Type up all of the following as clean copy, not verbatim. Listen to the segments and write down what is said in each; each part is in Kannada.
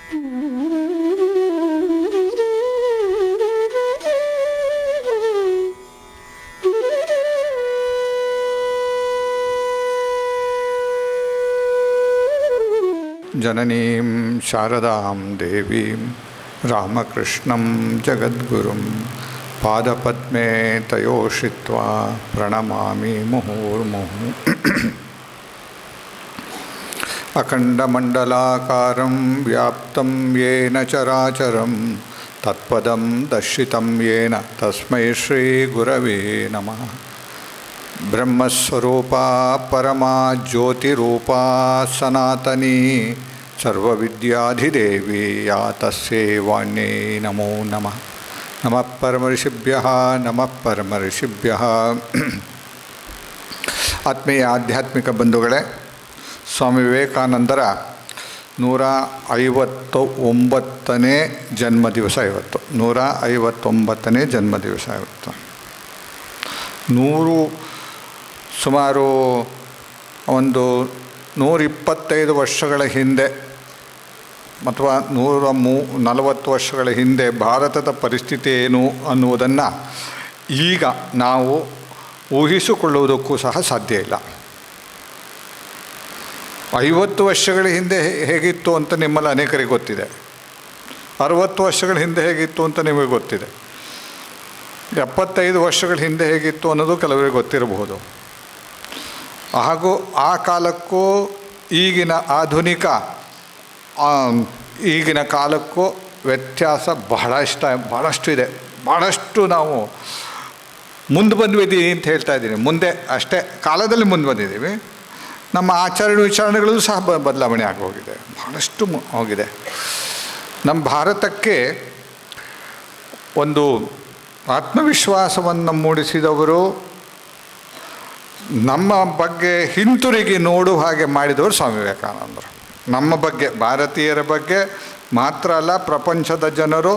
ಜನನೀಂ ಶಾರದಾಂ ದೇವೀಂ ರಾಮಕೃಷ್ಣಂ ಜಗದ್ಗುರುಂ ಪಾದಪದ್ಮೇ ತಯೋಷಿತ್ವಾ ಪ್ರಣಮಾಮಿ ಮುಹುರ್ಮುಹು. ಅಖಂಡಮಂಡಲಾಕಾರಂ ವ್ಯಾಪ್ತಂ ಯೇನ ಚರಾಚರಂ ತತ್ಪದಂ ದರ್ಶಿತಂ ಯೇನ ತಸ್ಮೈ ಶ್ರೀ ಗುರವೇ ನಮಃ. ಬ್ರಹ್ಮಸ್ವರೂಪಾ ಪರಮಾ ಜ್ಯೋತಿರೂಪಾ ಸನಾತನೀ ಸರ್ವವಿದ್ಯಾಧಿದೇವಿ ಯಾ ತಸ್ಯೈ ವಾಣ್ಯೈ ನಮೋ ನಮಃ. ನಮಃ ಪರಮಋಷಿಭ್ಯಃ ನಮಃ ಪರಮಋಷಿಭ್ಯಃ. ಆತ್ಮೀಯ ಆಧ್ಯಾತ್ಮಿಕ ಬಂಧುಗಳೇ, ಸ್ವಾಮಿ ವಿವೇಕಾನಂದರ 159ನೇ ಜನ್ಮದಿವಸ ಇವತ್ತು. 159ನೇ ಜನ್ಮದಿವಸ ಇವತ್ತು. ಸುಮಾರು ಒಂದು 125 ವರ್ಷಗಳ ಹಿಂದೆ ಅಥವಾ 140 ವರ್ಷಗಳ ಹಿಂದೆ ಭಾರತದ ಪರಿಸ್ಥಿತಿ ಏನು ಅನ್ನುವುದನ್ನು ಈಗ ನಾವು ಊಹಿಸಿಕೊಳ್ಳುವುದಕ್ಕೂ ಸಹ ಸಾಧ್ಯ ಇಲ್ಲ. 50 ವರ್ಷಗಳ ಹಿಂದೆ ಹೇಗಿತ್ತು ಅಂತ ನಿಮ್ಮಲ್ಲಿ ಅನೇಕರಿಗೆ ಗೊತ್ತಿದೆ. 60 ವರ್ಷಗಳ ಹಿಂದೆ ಹೇಗಿತ್ತು ಅಂತ ನಿಮಗೆ ಗೊತ್ತಿದೆ. 75 ವರ್ಷಗಳ ಹಿಂದೆ ಹೇಗಿತ್ತು ಅನ್ನೋದು ಕೆಲವರಿಗೆ ಗೊತ್ತಿರಬಹುದು. ಹಾಗೂ ಆ ಕಾಲಕ್ಕೂ ಈಗಿನ ಈಗಿನ ಕಾಲಕ್ಕೂ ವ್ಯತ್ಯಾಸ ಬಹಳಷ್ಟು ಇದೆ. ಬಹಳಷ್ಟು ನಾವು ಮುಂದೆ ಬಂದಿದ್ದೀವಿ ಅಂತ ಹೇಳ್ತಾ ಇದ್ದೀನಿ. ಮುಂದೆ ಅಷ್ಟೇ ಕಾಲದಲ್ಲಿ ಮುಂದೆ ಬಂದಿದ್ದೀವಿ. ನಮ್ಮ ಆಚರಣೆ ವಿಚಾರಣೆಗಳು ಸಹ ಬದಲಾವಣೆ ಆಗೋಗಿದೆ, ಬಹಳಷ್ಟು ಹೋಗಿದೆ. ನಮ್ಮ ಭಾರತಕ್ಕೆ ಒಂದು ಆತ್ಮವಿಶ್ವಾಸವನ್ನು ಮೂಡಿಸಿದವರು, ನಮ್ಮ ಬಗ್ಗೆ ಹಿಂತಿರುಗಿ ನೋಡುವ ಹಾಗೆ ಮಾಡಿದವರು ಸ್ವಾಮಿ ವಿವೇಕಾನಂದರು. ನಮ್ಮ ಬಗ್ಗೆ, ಭಾರತೀಯರ ಬಗ್ಗೆ ಮಾತ್ರ ಅಲ್ಲ, ಪ್ರಪಂಚದ ಜನರು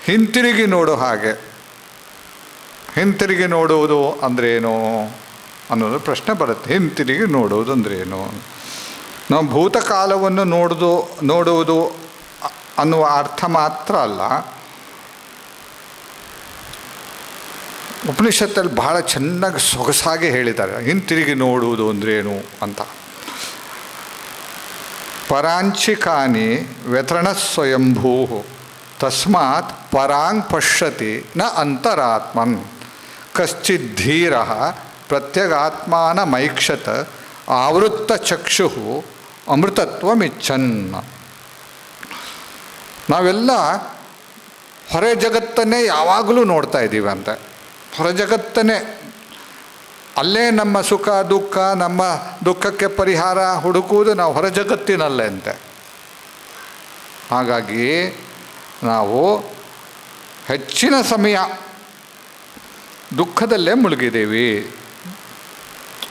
ಹಿಂತಿರುಗಿ ನೋಡೋ ಹಾಗೆ. ಹಿಂತಿರುಗಿ ನೋಡುವುದು ಅಂದ್ರೇನು ಅನ್ನೋದು ಪ್ರಶ್ನೆ ಬರುತ್ತೆ. ಹಿಂತಿರುಗಿ ನೋಡುವುದು ಅಂದ್ರೇನು? ನಾವು ಭೂತಕಾಲವನ್ನು ನೋಡುವುದು ಅನ್ನುವ ಅರ್ಥ ಮಾತ್ರ ಅಲ್ಲ, ಉಪನಿಷತ್ತಲ್ಲಿ ಬಹಳ ಚೆನ್ನಾಗಿ ಸೊಗಸಾಗಿ ಹೇಳಿದ್ದಾರೆ ಹಿಂತಿರುಗಿ ನೋಡುವುದು ಅಂದ್ರೇನು ಅಂತ. ಪರಾಂಚಿಕಾನಿ ವ್ಯತರಣ ಸ್ವಯಂಭೂ ತಸ್ಮಾತ್ ಪರಾಂಗ್ ಪಶ್ಯತಿ ನ ಅಂತರಾತ್ಮನ್ ಕಶ್ಚಿತ್ ಧೀರ ಪ್ರತ್ಯಗಾತ್ಮಾನಮೈಕ್ಷತ ಆವೃತ್ತ ಚಕ್ಷು ಅಮೃತತ್ವಮಿಚ್ಛನ್. ನಾವೆಲ್ಲ ಹೊರ ಜಗತ್ತನ್ನೇ ಯಾವಾಗಲೂ ನೋಡ್ತಾ ಇದ್ದೀವಿ ಅಂತ. ಹೊರ ಜಗತ್ತನ್ನೇ, ಅಲ್ಲೇ ನಮ್ಮ ಸುಖ ದುಃಖ, ನಮ್ಮ ದುಃಖಕ್ಕೆ ಪರಿಹಾರ ಹುಡುಕುವುದು ನಾವು ಹೊರ ಜಗತ್ತಿನಲ್ಲೇ ಅಂತೆ. ಹಾಗಾಗಿ ನಾವು ಹೆಚ್ಚಿನ ಸಮಯ ದುಃಖದಲ್ಲೇ ಮುಳುಗಿದ್ದೀವಿ.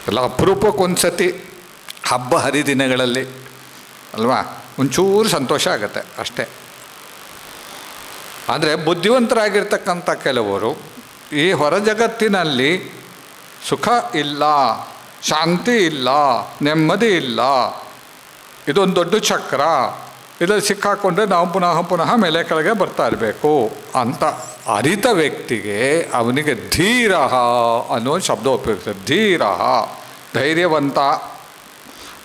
ಎಲ್ಲ ಅಪರೂಪಕ್ಕೊಂದು ಸತಿ ಹಬ್ಬ ಹರಿದಿನಗಳಲ್ಲಿ ಅಲ್ವಾ ಒಂಚೂರು ಸಂತೋಷ ಆಗುತ್ತೆ ಅಷ್ಟೇ. ಆದರೆ ಬುದ್ಧಿವಂತರಾಗಿರ್ತಕ್ಕಂಥ ಕೆಲವರು ಈ ಹೊರ ಜಗತ್ತಿನಲ್ಲಿ ಸುಖ ಇಲ್ಲ, ಶಾಂತಿ ಇಲ್ಲ, ನೆಮ್ಮದಿ ಇಲ್ಲ, ಇದೊಂದು ದೊಡ್ಡ ಚಕ್ರ, ಇದರಲ್ಲಿ ಸಿಕ್ಕಾಕೊಂಡ್ರೆ ನಾವು ಪುನಃ ಮೇಲೆ ಕೆಳಗೆ ಬರ್ತಾ ಇರಬೇಕು ಅಂತ ಅರಿತ ವ್ಯಕ್ತಿಗೆ ಅವನಿಗೆ ಧೀರ ಅನ್ನೋ ಶಬ್ದ ಉಪಯೋಗಿಸ್ತಾರೆ. ಧೀರ, ಧೈರ್ಯವಂತ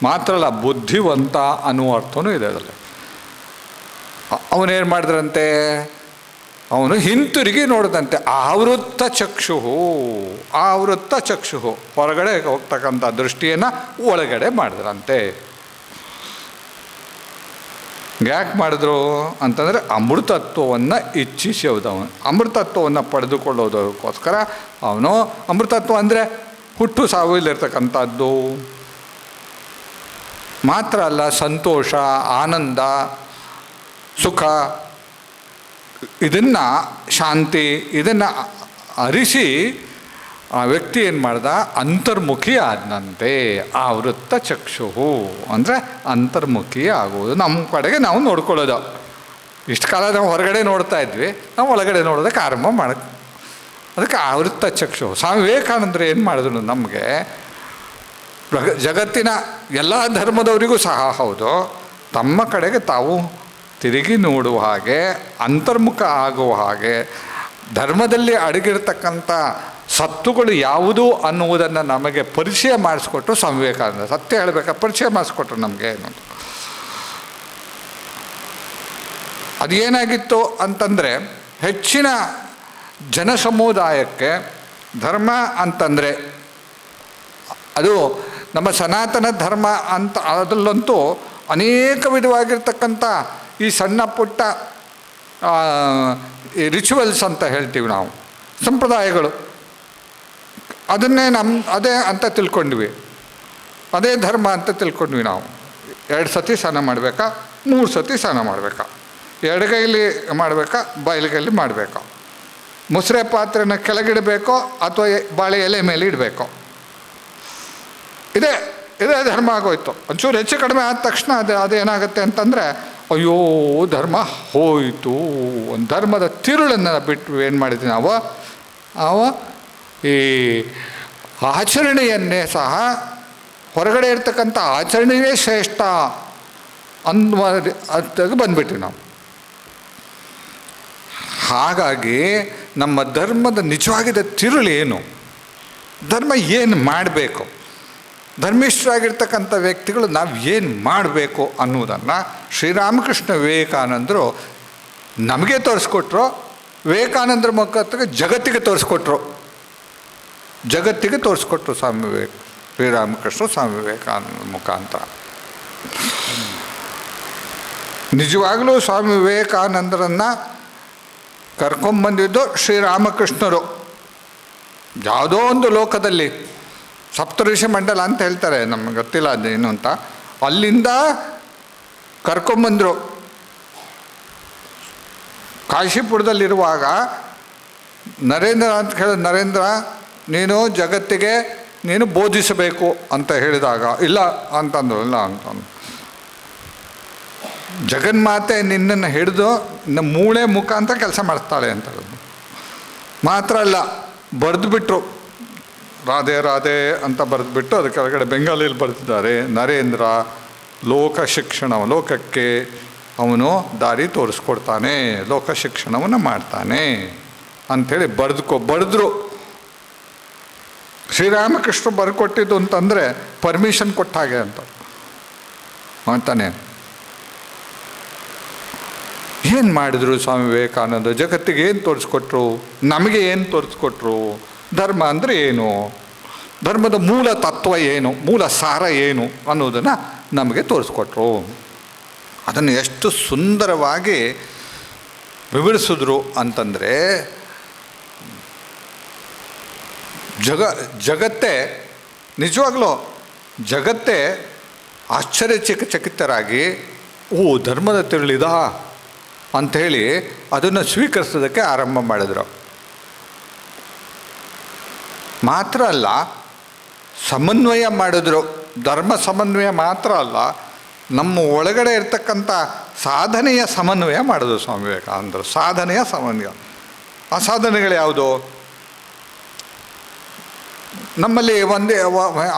ಮಾತ್ರ ಅಲ್ಲ, ಬುದ್ಧಿವಂತ ಅನ್ನುವ ಅರ್ಥವೂ ಇದೆ ಅದರಲ್ಲಿ. ಅವನೇನು ಮಾಡಿದ್ರಂತೆ, ಅವನು ಹಿಂತಿರುಗಿ ನೋಡಿದಂತೆ ಆವೃತ್ತ ಚಕ್ಷು ಹೊರಗಡೆ ಹೋಗ್ತಕ್ಕಂಥ ದೃಷ್ಟಿಯನ್ನು ಒಳಗಡೆ ಮಾಡಿದ್ರಂತೆ. ಯಾಕೆ ಮಾಡಿದ್ರು ಅಂತಂದರೆ ಅಮೃತತ್ವವನ್ನು ಇಚ್ಛಿಸೋದವನು, ಅಮೃತತ್ವವನ್ನು ಪಡೆದುಕೊಳ್ಳೋದಕ್ಕೋಸ್ಕರ ಅವನು. ಅಮೃತತ್ವ ಅಂದರೆ ಹುಟ್ಟು ಸಾವು ಇಲ್ಲಿರ್ತಕ್ಕಂಥದ್ದು ಮಾತ್ರ ಅಲ್ಲ, ಸಂತೋಷ, ಆನಂದ, ಸುಖ, ಇದನ್ನು ಶಾಂತಿ, ಇದನ್ನು ಅರಿಸಿ ಆ ವ್ಯಕ್ತಿ ಏನು ಮಾಡ್ದ, ಅಂತರ್ಮುಖಿ ಆದನಂತೆ. ಆವೃತ್ತ ಚಕ್ಷು ಅಂದರೆ ಅಂತರ್ಮುಖಿ ಆಗುವುದು, ನಮ್ಮ ಕಡೆಗೆ ನಾವು ನೋಡ್ಕೊಳ್ಳೋದು. ಇಷ್ಟು ಕಾಲ ನಾವು ಹೊರಗಡೆ ನೋಡ್ತಾ ಇದ್ವಿ, ನಾವು ಒಳಗಡೆ ನೋಡೋದಕ್ಕೆ ಆರಂಭ ಅದಕ್ಕೆ ಆವೃತ್ತ ಚಕ್ಷು. ಸ್ವಾಮಿ ವಿವೇಕಾನಂದರು ಏನು ಮಾಡಿದ್ರು, ನಮಗೆ ಜಗತ್ತಿನ ಎಲ್ಲ ಧರ್ಮದವರಿಗೂ ಸಹ ಹೌದು, ತಮ್ಮ ಕಡೆಗೆ ತಾವು ತಿರುಗಿ ನೋಡುವ ಹಾಗೆ, ಅಂತರ್ಮುಖ ಆಗುವ ಹಾಗೆ, ಧರ್ಮದಲ್ಲಿ ಅಡಗಿರ್ತಕ್ಕಂಥ ಸತ್ತುಗಳು ಯಾವುದು ಅನ್ನುವುದನ್ನು ನಮಗೆ ಪರಿಚಯ ಮಾಡಿಸ್ಕೊಟ್ರು ಸ್ವಾಮಿ ವಿವೇಕಾನಂದ. ಸತ್ಯ ಹೇಳಬೇಕಾದ್ರೆ ಪರಿಚಯ ಮಾಡಿಸ್ಕೊಟ್ರು ನಮಗೆ ಅನ್ನೋದು. ಅದೇನಾಗಿತ್ತು ಅಂತಂದರೆ, ಹೆಚ್ಚಿನ ಜನ ಸಮುದಾಯಕ್ಕೆ ಧರ್ಮ ಅಂತಂದರೆ ಅದು ನಮ್ಮ ಸನಾತನ ಧರ್ಮ ಅಂತ, ಅದರಲ್ಲಂತೂ ಅನೇಕ ವಿಧವಾಗಿರ್ತಕ್ಕಂಥ ಈ ಸಣ್ಣ ಪುಟ್ಟ ರಿಚುವಲ್ಸ್ ಅಂತ ಹೇಳ್ತೀವಿ ನಾವು, ಸಂಪ್ರದಾಯಗಳು, ಅದನ್ನೇ ಅದೇ ಅಂತ ತಿಳ್ಕೊಂಡ್ವಿ, ಅದೇ ಧರ್ಮ ಅಂತ ತಿಳ್ಕೊಂಡ್ವಿ ನಾವು. 2 ಸತಿ ಸ್ನಾನ ಮಾಡಬೇಕಾ, 3 ಸತಿ ಸ್ನಾನ ಮಾಡಬೇಕಾ, ಎಡಗೈಲಿ ಮಾಡಬೇಕಾ, ಬಯಲುಗೈಲಿ ಮಾಡಬೇಕಾ, ಮುಸ್ರೆ ಪಾತ್ರೆನ ಕೆಳಗಿಡಬೇಕೋ ಅಥವಾ ಬಾಳೆ ಎಲೆ ಮೇಲೆ ಇಡಬೇಕೋ, ಇದೇ ಧರ್ಮ ಆಗೋಯ್ತು. ಒಂಚೂರು ಹೆಚ್ಚು ಕಡಿಮೆ ಆದ ತಕ್ಷಣ ಅದೇನಾಗುತ್ತೆ ಅಂತಂದರೆ, ಅಯ್ಯೋ ಧರ್ಮ ಹೋಯಿತು. ಒಂದು ಧರ್ಮದ ತಿರುಳನ್ನು ಬಿಟ್ಟು ಏನು ಮಾಡಿದ್ವಿ ನಾವು ಈ ಆಚರಣೆಯನ್ನೇ ಸಹ, ಹೊರಗಡೆ ಇರ್ತಕ್ಕಂಥ ಆಚರಣೆಯೇ ಶ್ರೇಷ್ಠ ಅನ್ನುವ ಅರ್ಥಕ್ಕೆ ಬಂದ್ಬಿಟ್ವಿ ನಾವು. ಹಾಗಾಗಿ ನಮ್ಮ ಧರ್ಮದ ನಿಜವಾಗಿದ್ದ ತಿರುಳೇನು, ಧರ್ಮ ಏನು ಮಾಡಬೇಕು, ಧರ್ಮಿಷ್ಠರಾಗಿರ್ತಕ್ಕಂಥ ವ್ಯಕ್ತಿಗಳು ನಾವು ಏನು ಮಾಡಬೇಕು ಅನ್ನೋದನ್ನು ಶ್ರೀರಾಮಕೃಷ್ಣ ವಿವೇಕಾನಂದರು ನಮಗೆ ತೋರಿಸ್ಕೊಟ್ರು. ವಿವೇಕಾನಂದರ ಮುಖಾಂತರ ಜಗತ್ತಿಗೆ ತೋರಿಸ್ಕೊಟ್ರು. ಶ್ರೀರಾಮಕೃಷ್ಣ ಸ್ವಾಮಿ ವಿವೇಕಾನಂದ ಮುಖಾಂತರ. ನಿಜವಾಗಲೂ ಸ್ವಾಮಿ ವಿವೇಕಾನಂದರನ್ನು ಕರ್ಕೊಂಬಂದಿದ್ದು ಶ್ರೀರಾಮಕೃಷ್ಣರು. ಯಾವುದೋ ಒಂದು ಲೋಕದಲ್ಲಿ ಸಪ್ತಋಷಿ ಮಂಡಲ ಅಂತ ಹೇಳ್ತಾರೆ, ನಮಗೆ ಗೊತ್ತಿಲ್ಲ ಅದೇನು ಅಂತ, ಅಲ್ಲಿಂದ ಕರ್ಕೊಂಬಂದರು. ಕಾಶಿಪುರದಲ್ಲಿರುವಾಗ ನರೇಂದ್ರ ಅಂತ ಹೇಳಿದ, ನರೇಂದ್ರ ನೀನು ಜಗತ್ತಿಗೆ ನೀನು ಬೋಧಿಸಬೇಕು ಅಂತ ಹೇಳಿದಾಗ, ಇಲ್ಲ ಅಂತಂದ್ರು. ಇಲ್ಲ ಅಂತಂದು, ಜಗನ್ಮಾತೆ ನಿನ್ನನ್ನು ಹಿಡಿದು ಮೂಳೆ ಮುಖ ಅಂತ ಕೆಲಸ ಮಾಡಿಸ್ತಾಳೆ ಅಂತ ಹೇಳಿದ್ರು. ಮಾತ್ರ ಅಲ್ಲ, ಬರೆದುಬಿಟ್ರು, ರಾಧೆ ರಾಧೆ ಅಂತ ಬರೆದುಬಿಟ್ಟು ಅದ್ರ ಕೆಳಗಡೆ ಬೆಂಗಾಲಿಯಲ್ಲಿ ಬರೆದಿದ್ದಾರೆ, ನರೇಂದ್ರ ಲೋಕ ಶಿಕ್ಷಣ, ಲೋಕಕ್ಕೆ ಅವನು ದಾರಿ ತೋರಿಸ್ಕೊಡ್ತಾನೆ, ಲೋಕ ಶಿಕ್ಷಣವನ್ನು ಮಾಡ್ತಾನೆ ಅಂಥೇಳಿ ಬರೆದ್ರು. ಶ್ರೀರಾಮಕೃಷ್ಣ ಬರ್ಕೊಟ್ಟಿದ್ದು ಅಂತಂದರೆ ಪರ್ಮಿಷನ್ ಕೊಟ್ಟ ಹಾಗೆ ಅಂತ ಅಂತಾನೆ. ಏನು ಮಾಡಿದ್ರು ಸ್ವಾಮಿ ವಿವೇಕಾನಂದ? ಜಗತ್ತಿಗೆ ಏನು ತೋರಿಸ್ಕೊಟ್ರು, ನಮಗೆ ಏನು ತೋರಿಸ್ಕೊಟ್ರು? ಧರ್ಮ ಅಂದರೆ ಏನು, ಧರ್ಮದ ಮೂಲ ತತ್ವ ಏನು, ಮೂಲ ಸಾರ ಏನು ಅನ್ನೋದನ್ನು ನಮಗೆ ತೋರಿಸ್ಕೊಟ್ರು. ಅದನ್ನು ಎಷ್ಟು ಸುಂದರವಾಗಿ ವಿವರಿಸಿದ್ರು ಅಂತಂದರೆ, ಜಗತ್ತೇ ನಿಜವಾಗ್ಲೂ ಜಗತ್ತೇ ಆಶ್ಚರ್ಯಚಕಿತರಾಗಿ, ಓ ಧರ್ಮದ ತಿರುಳಿದ ಅಂಥೇಳಿ ಅದನ್ನು ಸ್ವೀಕರಿಸೋದಕ್ಕೆ ಆರಂಭ ಮಾಡಿದರು. ಮಾತ್ರ ಅಲ್ಲ, ಸಮನ್ವಯ ಮಾಡಿದ್ರು. ಧರ್ಮ ಸಮನ್ವಯ ಮಾತ್ರ ಅಲ್ಲ, ನಮ್ಮ ಒಳಗಡೆ ಇರ್ತಕ್ಕಂಥ ಸಾಧನೆಯ ಸಮನ್ವಯ ಮಾಡಿದ್ರು ಸ್ವಾಮಿ ವಿವೇಕಾನಂದರು. ಸಾಧನೆಯ ಸಮನ್ವಯ. ಆ ಸಾಧನೆಗಳು ಯಾವುದು? ನಮ್ಮಲ್ಲಿ ಒಂದೇ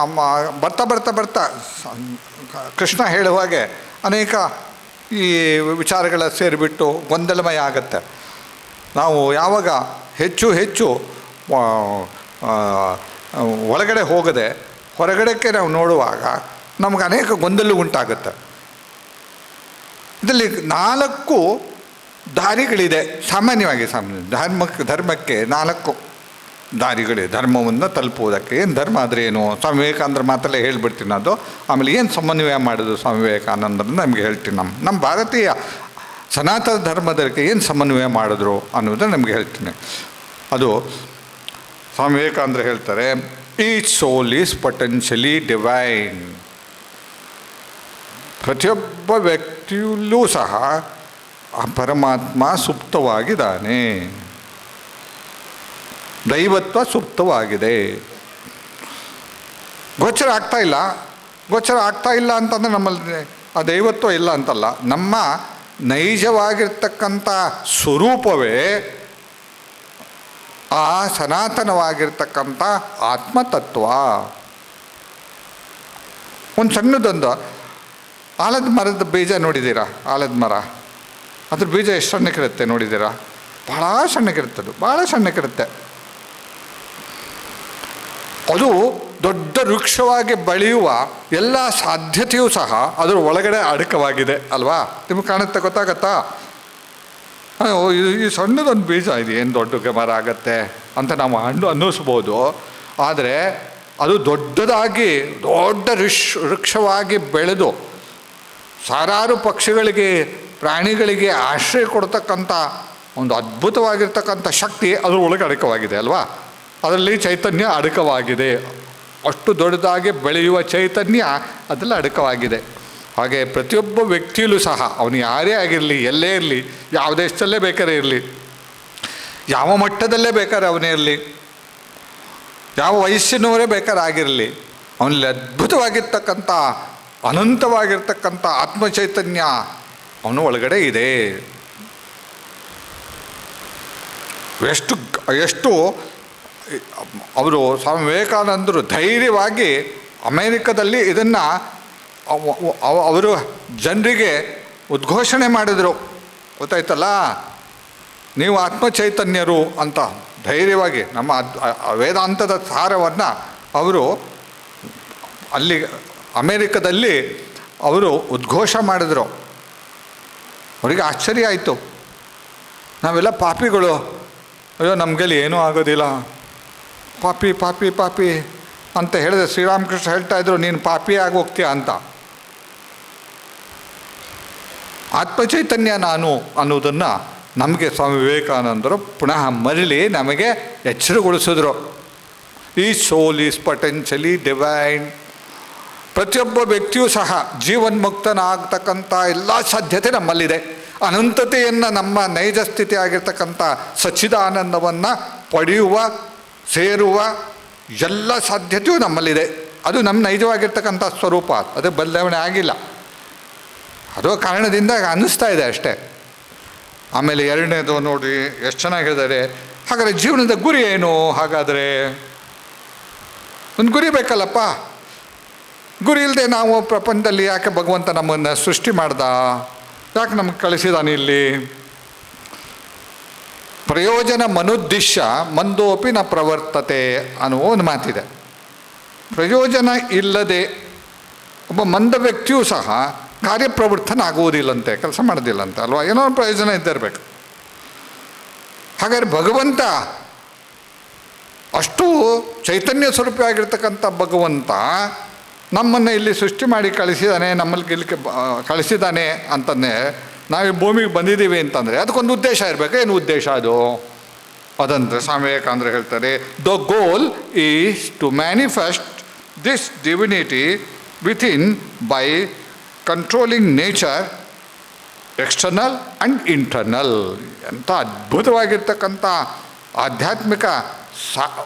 ಬರ್ತಾ ಕೃಷ್ಣ ಹೇಳುವಾಗೆ ಅನೇಕ ಈ ವಿಚಾರಗಳ ಸೇರಿಬಿಟ್ಟು ಗೊಂದಲಮಯ ಆಗುತ್ತೆ. ನಾವು ಯಾವಾಗ ಹೆಚ್ಚು ಒಳಗಡೆ ಹೋಗದೆ ಹೊರಗಡೆಗೆ ನಾವು ನೋಡುವಾಗ ನಮಗೆ ಅನೇಕ ಗೊಂದಲ ಉಂಟಾಗುತ್ತೆ. ಇದರಲ್ಲಿ 4 ದಾರಿಗಳಿದೆ ಸಾಮಾನ್ಯವಾಗಿ. ಧರ್ಮಕ್ಕೆ 4 ದಾರಿಗಳಿದೆ ಧರ್ಮವನ್ನು ತಲುಪುವುದಕ್ಕೆ. ಏನು ಧರ್ಮ ಆದರೆ ಏನು? ಸ್ವಾಮಿ ವಿವೇಕಾನಂದರ ಮಾತಲ್ಲೇ ಹೇಳ್ಬಿಡ್ತೀನಿ ಅದು. ಆಮೇಲೆ ಏನು ಸಮನ್ವಯ ಮಾಡೋದು ಸ್ವಾಮಿ ವಿವೇಕಾನಂದರನ್ನ ನಮಗೆ ಹೇಳ್ತೀನಿ. ನಮ್ಮ ಭಾರತೀಯ ಸನಾತನ ಧರ್ಮದಕ್ಕೆ ಏನು ಸಮನ್ವಯ ಮಾಡಿದ್ರು ಅನ್ನೋದನ್ನು ನಮಗೆ ಹೇಳ್ತೀನಿ. ಅದು ಸ್ವಾಮಿ ವಿವೇಕಾನಂದರು ಹೇಳ್ತಾರೆ, each soul is potentially divine. ಪ್ರತಿಯೊಬ್ಬ ವ್ಯಕ್ತಿಯಲ್ಲೂ ಸಹ ಆ ಪರಮಾತ್ಮ ಸುಪ್ತವಾಗಿದ್ದಾನೆ, ದೈವತ್ವ ಸುಪ್ತವಾಗಿದೆ. ಗೋಚರ ಆಗ್ತಾ ಇಲ್ಲ ಅಂತಂದರೆ ನಮ್ಮಲ್ಲಿ ಆ ದೈವತ್ವ ಇಲ್ಲ ಅಂತಲ್ಲ. ನಮ್ಮ ನೈಜವಾಗಿರ್ತಕ್ಕಂಥ ಸ್ವರೂಪವೇ ಆ ಸನಾತನವಾಗಿರ್ತಕ್ಕಂಥ ಆತ್ಮತತ್ವ. ಒಂದು ಸಣ್ಣದೊಂದು ಆಲದ ಮರದ ಬೀಜ ನೋಡಿದ್ದೀರಾ? ಆಲದ ಮರ ಅದ್ರ ಬೀಜ ಎಷ್ಟು ಸಣ್ಣಕ್ಕಿರುತ್ತೆ ನೋಡಿದ್ದೀರಾ? ಭಾಳ ಸಣ್ಣಕ್ಕಿರುತ್ತೆ, ಅದು ಭಾಳ ಸಣ್ಣಕ್ಕಿರುತ್ತೆ. ಅದು ದೊಡ್ಡ ವೃಕ್ಷವಾಗಿ ಬೆಳೆಯುವ ಎಲ್ಲ ಸಾಧ್ಯತೆಯೂ ಸಹ ಅದರ ಒಳಗಡೆ ಅಡಕವಾಗಿದೆ ಅಲ್ವಾ? ನಿಮಗೆ ಕಾಣುತ್ತೆ, ಗೊತ್ತಾಗತ್ತಾ? ಈ ಸಣ್ಣದೊಂದು ಬೀಜ ಇದು ಏನು ದೊಡ್ಡ ಮರ ಆಗತ್ತೆ ಅಂತ ನಾವು ಅನ್ನಿಸ್ಬೋದು. ಆದರೆ ಅದು ದೊಡ್ಡದಾಗಿ ದೊಡ್ಡ ವೃಕ್ಷವಾಗಿ ಬೆಳೆದು ಸಾವಿರಾರು ಪಕ್ಷಿಗಳಿಗೆ, ಪ್ರಾಣಿಗಳಿಗೆ ಆಶ್ರಯ ಕೊಡ್ತಕ್ಕಂಥ ಒಂದು ಅದ್ಭುತವಾಗಿರ್ತಕ್ಕಂಥ ಶಕ್ತಿ ಅದರ ಒಳಗೆ ಅಡಕವಾಗಿದೆ ಅಲ್ವಾ? ಅದರಲ್ಲಿ ಚೈತನ್ಯ ಅಡಕವಾಗಿದೆ. ಅಷ್ಟು ದೊಡ್ಡದಾಗಿ ಬೆಳೆಯುವ ಚೈತನ್ಯ ಅದೆಲ್ಲ ಅಡಕವಾಗಿದೆ. ಹಾಗೆ ಪ್ರತಿಯೊಬ್ಬ ವ್ಯಕ್ತಿಯಲ್ಲೂ ಸಹ, ಅವನು ಯಾರೇ ಆಗಿರಲಿ, ಎಲ್ಲೇ ಇರಲಿ, ಯಾವ ದೇಶದಲ್ಲೇ ಬೇಕಾದ್ರೆ ಇರಲಿ, ಯಾವ ಮಟ್ಟದಲ್ಲೇ ಬೇಕಾದ್ರೆ ಅವನೇ ಇರಲಿ, ಯಾವ ವಯಸ್ಸಿನವರೇ ಬೇಕಾದ್ರೆ ಆಗಿರಲಿ, ಅವನಲ್ಲಿ ಅದ್ಭುತವಾಗಿರ್ತಕ್ಕಂಥ ಅನಂತವಾಗಿರ್ತಕ್ಕಂಥ ಆತ್ಮಚೈತನ್ಯ ಅವನ ಒಳಗಡೆ ಇದೆ. ಎಷ್ಟು ಅವರು ಸ್ವಾಮಿ ವಿವೇಕಾನಂದರು ಧೈರ್ಯವಾಗಿ ಅಮೇರಿಕದಲ್ಲಿ ಇದನ್ನು ಅವರು ಜನರಿಗೆ ಉದ್ಘೋಷಣೆ ಮಾಡಿದರು, ಗೊತ್ತಾಯ್ತಲ್ಲ, ನೀವು ಆತ್ಮಚೈತನ್ಯರು ಅಂತ ಧೈರ್ಯವಾಗಿ. ನಮ್ಮ ವೇದಾಂತದ ಸಾರವನ್ನು ಅವರು ಅಲ್ಲಿ ಅಮೇರಿಕದಲ್ಲಿ ಅವರು ಉದ್ಘೋಷ ಮಾಡಿದರು. ಅವರಿಗೆ ಆಶ್ಚರ್ಯ ಆಯಿತು, ನಾವೆಲ್ಲ ಪಾಪಿಗಳು, ಅಯ್ಯೋ ನಮಗಲ್ಲಿ ಏನೂ ಆಗೋದಿಲ್ಲ, ಪಾಪಿ ಪಾಪಿ ಪಾಪಿ ಅಂತ ಹೇಳಿದೆ. ಶ್ರೀರಾಮಕೃಷ್ಣ ಹೇಳ್ತಾಯಿದ್ರು, ನೀನು ಪಾಪಿ ಆಗಿ ಹೋಗ್ತೀಯ ಅಂತ. ಆತ್ಮಚೈತನ್ಯ ನಾನು ಅನ್ನೋದನ್ನು ನಮಗೆ ಸ್ವಾಮಿ ವಿವೇಕಾನಂದರು ಪುನಃ ಮರಳಿ ನಮಗೆ ಎಚ್ಚರಗೊಳಿಸಿದ್ರು. ಈ ಸೋಲ್ ಈಸ್ ಪೊಟೆನ್ಷಿಯಲಿ ಡಿವೈನ್. ಪ್ರತಿಯೊಬ್ಬ ವ್ಯಕ್ತಿಯೂ ಸಹ ಜೀವನ್ಮುಕ್ತನಾಗ್ತಕ್ಕಂಥ ಎಲ್ಲ ಸಾಧ್ಯತೆ ನಮ್ಮಲ್ಲಿದೆ. ಅನಂತತೆಯನ್ನು, ನಮ್ಮ ನೈಜ ಸ್ಥಿತಿ ಆಗಿರ್ತಕ್ಕಂಥ ಸಚ್ಚಿದಾನಂದವನ್ನು ಪಡೆಯುವ, ಸೇರುವ ಎಲ್ಲ ಸಾಧ್ಯತೆಯೂ ನಮ್ಮಲ್ಲಿದೆ. ಅದು ನಮ್ಮ ನೈಜವಾಗಿರ್ತಕ್ಕಂಥ ಸ್ವರೂಪ, ಅದು ಬದಲಾವಣೆ ಆಗಿಲ್ಲ. ಅದು ಕಾರಣದಿಂದ ಅನ್ನಿಸ್ತಾ ಇದೆ ಅಷ್ಟೇ. ಆಮೇಲೆ ಎರಡನೇದು ನೋಡಿ ಎಷ್ಟು ಚೆನ್ನಾಗಿದ್ದಾರೆ. ಹಾಗಾದರೆ ಜೀವನದ ಗುರಿ ಏನು? ಹಾಗಾದರೆ ಒಂದು ಗುರಿ ಬೇಕಲ್ಲಪ್ಪ. ಗುರಿ ಇಲ್ಲದೆ ನಾವು ಪ್ರಪಂಚದಲ್ಲಿ ಯಾಕೆ ಭಗವಂತ ನಮ್ಮನ್ನು ಸೃಷ್ಟಿ ಮಾಡ್ದ? ಯಾಕೆ ನಮಗೆ ಕಳಿಸಿದಾನೆ ಇಲ್ಲಿ? ಪ್ರಯೋಜನ ಮನುದ್ದಿಶ್ಯ ಮಂದೋಪಿ ನ ಪ್ರವರ್ತತೆ ಅನ್ನುವ ಒಂದು ಮಾತಿದೆ. ಪ್ರಯೋಜನ ಇಲ್ಲದೆ ಒಬ್ಬ ಮಂದ ವ್ಯಕ್ತಿಯೂ ಸಹ ಕಾರ್ಯಪ್ರವೃತ್ತನಾಗುವುದಿಲ್ಲಂತೆ, ಕೆಲಸ ಮಾಡೋದಿಲ್ಲಂತೆ ಅಲ್ವಾ? ಏನೋ ಒಂದು ಪ್ರಯೋಜನ ಇದ್ದಿರಬೇಕು. ಹಾಗಾದರೆ ಭಗವಂತ ಅಷ್ಟು ಚೈತನ್ಯ ಸ್ವರೂಪಿಯಾಗಿರ್ತಕ್ಕಂಥ ಭಗವಂತ ನಮ್ಮನ್ನು ಇಲ್ಲಿ ಸೃಷ್ಟಿ ಮಾಡಿ ಕಳಿಸಿದ್ದಾನೆ, ನಮ್ಮಲ್ಲಿ ಗೆಲ್ಲಿಕೆ ಕಳಿಸಿದ್ದಾನೆ ಅಂತಂದರೆ, ನಾವು ಈ ಭೂಮಿಗೆ ಬಂದಿದ್ದೀವಿ ಅಂತಂದರೆ ಅದಕ್ಕೊಂದು ಉದ್ದೇಶ ಇರಬೇಕು. ಏನು ಉದ್ದೇಶ ಅದು? ಅದಂದರೆ ಸ್ವಾಮಿ ವಿವೇಕಾನಂದರು ಹೇಳ್ತಾರೆ, the goal is to manifest this divinity within by controlling nature external and internal. ಎಂಥ ಅದ್ಭುತವಾಗಿರ್ತಕ್ಕಂಥ ಆಧ್ಯಾತ್ಮಿಕ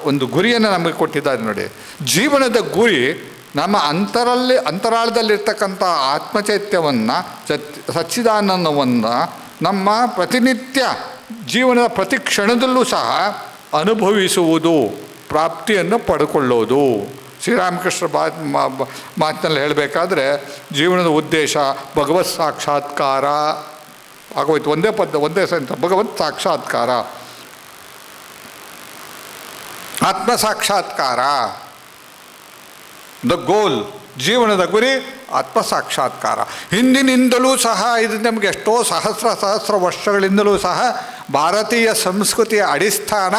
ಒಂದು ಗುರಿಯನ್ನು ನಮಗೆ ಕೊಟ್ಟಿದ್ದಾರೆ ನೋಡಿ. ಜೀವನದ ಗುರಿ ನಮ್ಮ ಅಂತರಾಳದಲ್ಲಿರ್ತಕ್ಕಂಥ ಆತ್ಮಚೈತ್ಯವನ್ನು, ಸಚ್ಚಿದಾನಂದವನ್ನು ನಮ್ಮ ಪ್ರತಿನಿತ್ಯ ಜೀವನದ ಪ್ರತಿ ಕ್ಷಣದಲ್ಲೂ ಸಹ ಅನುಭವಿಸುವುದು, ಪ್ರಾಪ್ತಿಯನ್ನು ಪಡ್ಕೊಳ್ಳೋದು. ಶ್ರೀರಾಮಕೃಷ್ಣ ಮಾತಿನಲ್ಲಿ ಹೇಳಬೇಕಾದ್ರೆ ಜೀವನದ ಉದ್ದೇಶ ಭಗವತ್ ಸಾಕ್ಷಾತ್ಕಾರ ಆಗೋಯ್ತು. ಒಂದೇ ಸೆಂಟೆನ್ಸ್, ಭಗವತ್ ಸಾಕ್ಷಾತ್ಕಾರ, ಆತ್ಮ ಸಾಕ್ಷಾತ್ಕಾರ. ದ ಗೋಲ್, ಜೀವನದ ಗುರಿ ಆತ್ಮ ಸಾಕ್ಷಾತ್ಕಾರ. ಹಿಂದಿನಿಂದಲೂ ಸಹ ಇದು ನಮಗೆ ಎಷ್ಟೋ ಸಹಸ್ರ ವರ್ಷಗಳಿಂದಲೂ ಸಹ ಭಾರತೀಯ ಸಂಸ್ಕೃತಿಯ ಅಡಿಸ್ಥಾನ,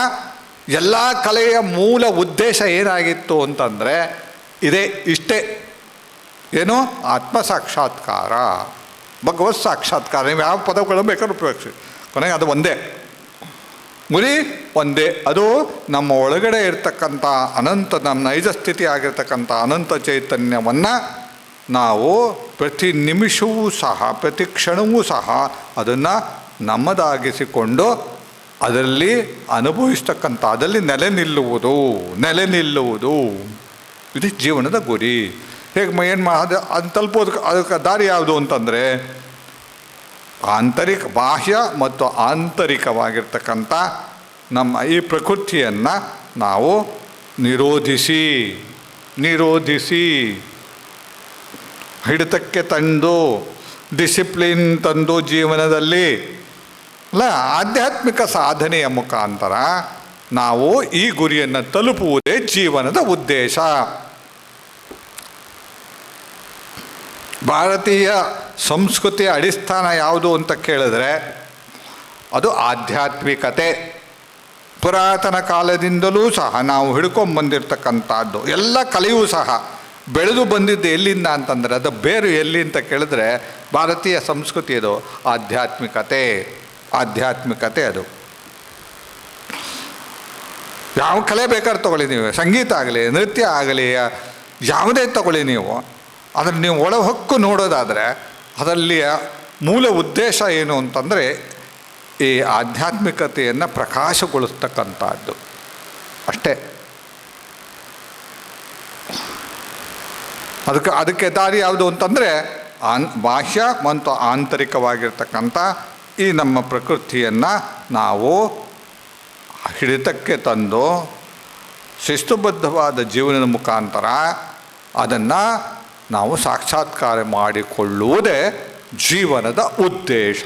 ಎಲ್ಲ ಕಲೆಯ ಮೂಲ ಉದ್ದೇಶ ಏನಾಗಿತ್ತು ಅಂತಂದರೆ ಇಷ್ಟೇ. ಏನು? ಆತ್ಮ ಸಾಕ್ಷಾತ್ಕಾರ, ಭಗವತ್ ಸಾಕ್ಷಾತ್ಕಾರ. ನೀವು ಯಾವ ಪದಗಳನ್ನು ಬೇಕಾದ್ರೂ ಉಪಯೋಗಿಸಿ, ಕೊನೆಗೆ ಅದು ಒಂದೇ ಗುರಿ, ಒಂದೇ. ಅದು ನಮ್ಮ ಒಳಗಡೆ ಇರ್ತಕ್ಕಂಥ ಅನಂತ, ನಮ್ಮ ನೈಜ ಸ್ಥಿತಿ ಆಗಿರ್ತಕ್ಕಂಥ ಅನಂತ ಚೈತನ್ಯವನ್ನು ನಾವು ಪ್ರತಿ ನಿಮಿಷವೂ ಸಹ, ಪ್ರತಿ ಕ್ಷಣವೂ ಸಹ ಅದನ್ನು ನಮ್ಮದಾಗಿಸಿಕೊಂಡು ಅದರಲ್ಲಿ ಅನುಭವಿಸ್ತಕ್ಕಂಥ, ಅದರಲ್ಲಿ ನೆಲೆ ನಿಲ್ಲುವುದು ಇದು ಜೀವನದ ಗುರಿ. ಹೇಗೆ ಏನು ಅದು ತಲುಪೋದು, ಅದಕ್ಕೆ ದಾರಿ ಯಾವುದು ಅಂತಂದರೆ ಬಾಹ್ಯ ಮತ್ತು ಆಂತರಿಕವಾಗಿರ್ತಕ್ಕಂಥ ನಮ್ಮ ಈ ಪ್ರಕೃತಿಯನ್ನು ನಾವು ನಿರೋಧಿಸಿ ಹಿಡಿತಕ್ಕೆ ತಂದು ಡಿಸಿಪ್ಲಿನ್ ತಂದು ಜೀವನದಲ್ಲಿ ಅಲ್ಲ, ಆಧ್ಯಾತ್ಮಿಕ ಸಾಧನೆಯ ಮುಖಾಂತರ ನಾವು ಈ ಗುರಿಯನ್ನು ತಲುಪುವುದೇ ಜೀವನದ ಉದ್ದೇಶ. ಭಾರತೀಯ ಸಂಸ್ಕೃತಿಯ ಅಡಿಸ್ಥಾನ ಯಾವುದು ಅಂತ ಕೇಳಿದ್ರೆ ಅದು ಆಧ್ಯಾತ್ಮಿಕತೆ. ಪುರಾತನ ಕಾಲದಿಂದಲೂ ಸಹ ನಾವು ಹಿಡ್ಕೊಂಬಂದಿರ್ತಕ್ಕಂಥದ್ದು ಎಲ್ಲ ಕಲೆಯೂ ಸಹ ಬೆಳೆದು ಬಂದಿದ್ದು ಎಲ್ಲಿಂದ ಅಂತಂದರೆ ಅದು ಬೇರು ಎಲ್ಲಿ ಅಂತ ಕೇಳಿದ್ರೆ ಭಾರತೀಯ ಸಂಸ್ಕೃತಿಯದು ಆಧ್ಯಾತ್ಮಿಕತೆ ಅದು. ಯಾವ ಕಲೆ ಬೇಕಾದ್ರೂ ತಗೊಳ್ಳಿ ನೀವು, ಸಂಗೀತ ಆಗಲಿ, ನೃತ್ಯ ಆಗಲಿ, ಯಾವುದೇ ತಗೊಳ್ಳಿ ನೀವು, ಅದನ್ನು ನೀವು ಒಳ ಹೊಕ್ಕು ನೋಡೋದಾದರೆ ಅದರಲ್ಲಿಯ ಮೂಲ ಉದ್ದೇಶ ಏನು ಅಂತಂದರೆ ಈ ಆಧ್ಯಾತ್ಮಿಕತೆಯನ್ನು ಪ್ರಕಾಶಗೊಳಿಸ್ತಕ್ಕಂಥದ್ದು ಅಷ್ಟೇ. ಅದಕ್ಕೆ ದಾರಿ ಯಾವುದು ಅಂತಂದರೆ ಬಾಹ್ಯ ಮತ್ತು ಆಂತರಿಕವಾಗಿರ್ತಕ್ಕಂಥ ಈ ನಮ್ಮ ಪ್ರಕೃತಿಯನ್ನು ನಾವು ಹಿಡಿತಕ್ಕೆ ತಂದು ಶಿಸ್ತುಬದ್ಧವಾದ ಜೀವನದ ಮುಖಾಂತರ ಅದನ್ನು ನಾವು ಸಾಕ್ಷಾತ್ಕಾರ ಮಾಡಿಕೊಳ್ಳುವುದೇ ಜೀವನದ ಉದ್ದೇಶ.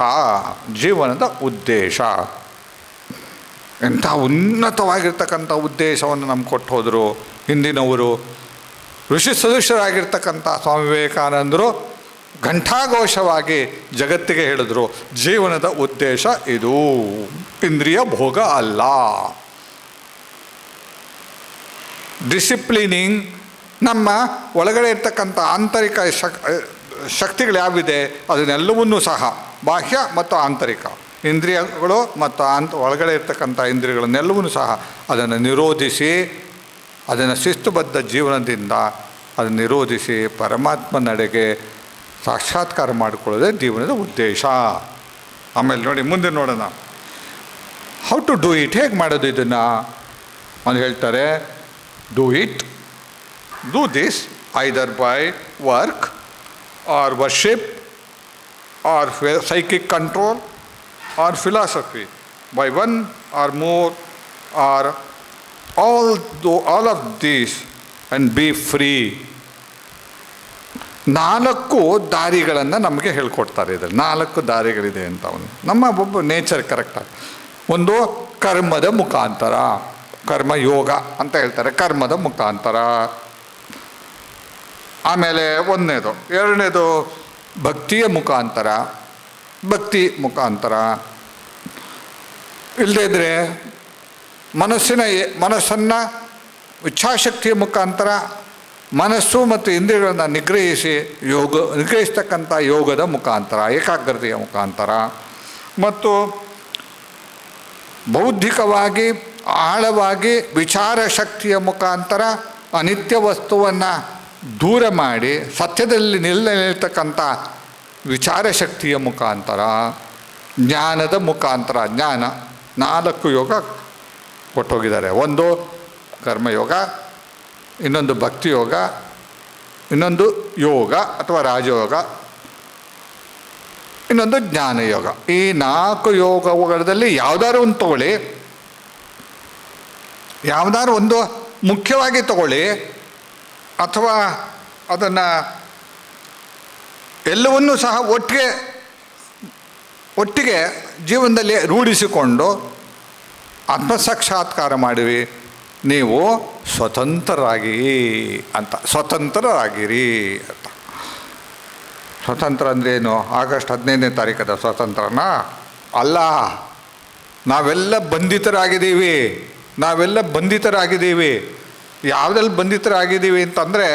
ಎಂಥ ಉನ್ನತವಾಗಿರ್ತಕ್ಕಂಥ ಉದ್ದೇಶವನ್ನು ನಮ್ಗೆ ಕೊಟ್ಟು ಹೋದರು ಹಿಂದಿನವರು. ಋಷಿ ಸದೃಶರಾಗಿರ್ತಕ್ಕಂಥ ಸ್ವಾಮಿ ವಿವೇಕಾನಂದರು ಘಂಟಾಘೋಷವಾಗಿ ಜಗತ್ತಿಗೆ ಹೇಳಿದ್ರು, ಜೀವನದ ಉದ್ದೇಶ ಇದು, ಇಂದ್ರಿಯ ಭೋಗ ಅಲ್ಲ. ಡಿಸಿಪ್ಲಿನಿಂಗ್ ನಮ್ಮ ಒಳಗಡೆ ಇರ್ತಕ್ಕಂಥ ಆಂತರಿಕ ಶಕ್ತಿಗಳು ಯಾವಿದೆ ಅದನ್ನೆಲ್ಲವನ್ನೂ ಸಹ ಬಾಹ್ಯ ಮತ್ತು ಆಂತರಿಕ ಇಂದ್ರಿಯಗಳು ಮತ್ತು ಒಳಗಡೆ ಇರ್ತಕ್ಕಂಥ ಇಂದ್ರಿಯಗಳನ್ನೆಲ್ಲವನ್ನೂ ಸಹ ಅದನ್ನು ನಿರೋಧಿಸಿ, ಅದನ್ನು ಶಿಸ್ತುಬದ್ಧ ಜೀವನದಿಂದ ಅದನ್ನು ನಿರೋಧಿಸಿ ಪರಮಾತ್ಮ ನಡೆಗೆ ಸಾಕ್ಷಾತ್ಕಾರ ಮಾಡಿಕೊಳ್ಳೋದೇ ಜೀವನದ ಉದ್ದೇಶ. ಆಮೇಲೆ ನೋಡಿ ಮುಂದೆ ನೋಡೋಣ, ಹೌ ಟು ಡೂ ಇಟ್, ಹೇಗೆ ಮಾಡೋದು ಇದನ್ನು ಅಂತ ಹೇಳ್ತಾರೆ. Do this either by work or worship or psychic control or philosophy, by one or more or all of these and be free. 4 ದಾರಿಗಳನ್ನು ನಮಗೆ ಹೇಳ್ಕೊಡ್ತಾರೆ. ಇದರಲ್ಲಿ 4 ದಾರಿಗಳಿದೆ ಅಂತ ನಮ್ಮ ಒಬ್ಬ ನೇಚರ್ ಕರೆಕ್ಟಾಗಿ. ಒಂದು ಕರ್ಮದ ಮುಖಾಂತರ, ಕರ್ಮಯೋಗ ಅಂತ ಹೇಳ್ತಾರೆ, ಕರ್ಮದ ಮುಖಾಂತರ. ಆಮೇಲೆ 1ನೇದು. 2ನೇದು ಭಕ್ತಿಯ ಮುಖಾಂತರ, ಭಕ್ತಿ ಮುಖಾಂತರ. ಇಲ್ಲದೇ ಇದ್ದರೆ ಮನಸ್ಸನ್ನು ಇಚ್ಛಾಶಕ್ತಿಯ ಮುಖಾಂತರ ಮನಸ್ಸು ಮತ್ತು ಇಂದ್ರಿಯಗಳನ್ನು ನಿಗ್ರಹಿಸ್ತಕ್ಕಂಥ ಯೋಗದ ಮುಖಾಂತರ, ಏಕಾಗ್ರತೆಯ ಮುಖಾಂತರ. ಮತ್ತು ಬೌದ್ಧಿಕವಾಗಿ ಆಳವಾಗಿ ವಿಚಾರ ಶಕ್ತಿಯ ಮುಖಾಂತರ ಅನಿತ್ಯ ವಸ್ತುವನ್ನು ದೂರ ಮಾಡಿ ಸತ್ಯದಲ್ಲಿ ನಿಲ್ತಕ್ಕಂಥ ವಿಚಾರ ಶಕ್ತಿಯ ಮುಖಾಂತರ, ಜ್ಞಾನದ ಮುಖಾಂತರ. ಜ್ಞಾನ 4 ಯೋಗ ಕೊಟ್ಟೋಗಿದ್ದಾರೆ. ಒಂದು ಕರ್ಮಯೋಗ, ಇನ್ನೊಂದು ಭಕ್ತಿ ಯೋಗ, ಇನ್ನೊಂದು ಯೋಗ ಅಥವಾ ರಾಜಯೋಗ, ಇನ್ನೊಂದು ಜ್ಞಾನಯೋಗ. ಈ 4 ಯೋಗಗಳಲ್ಲಿ ಯಾವುದಾದ್ರು ಒಂದು ತಗೊಳ್ಳಿ, ಯಾವುದಾದ್ರು ಒಂದು ಮುಖ್ಯವಾಗಿ ತಗೊಳ್ಳಿ, ಅಥವಾ ಅದನ್ನು ಎಲ್ಲವನ್ನೂ ಸಹ ಒಟ್ಟಿಗೆ ಜೀವನದಲ್ಲಿ ರೂಢಿಸಿಕೊಂಡು ಆತ್ಮಸಾಕ್ಷಾತ್ಕಾರ ಮಾಡಿರಿ, ನೀವು ಸ್ವತಂತ್ರರಾಗಿರಿ ಅಂತ. ಸ್ವತಂತ್ರರಾಗಿರಿ ಅಂತ. ಸ್ವತಂತ್ರ ಅಂದ್ರೇನು? ಆಗಸ್ಟ್ 15ನೇ ತಾರೀಕದ ಸ್ವತಂತ್ರನಾ? ಅಲ್ಲ, ನಾವೆಲ್ಲ ಬಂಧಿತರಾಗಿದ್ದೀವಿ. ಯಾವುದಲ್ಲಿ ಬಂಧಿತರಾಗಿದ್ದೀವಿ ಅಂತಂದರೆ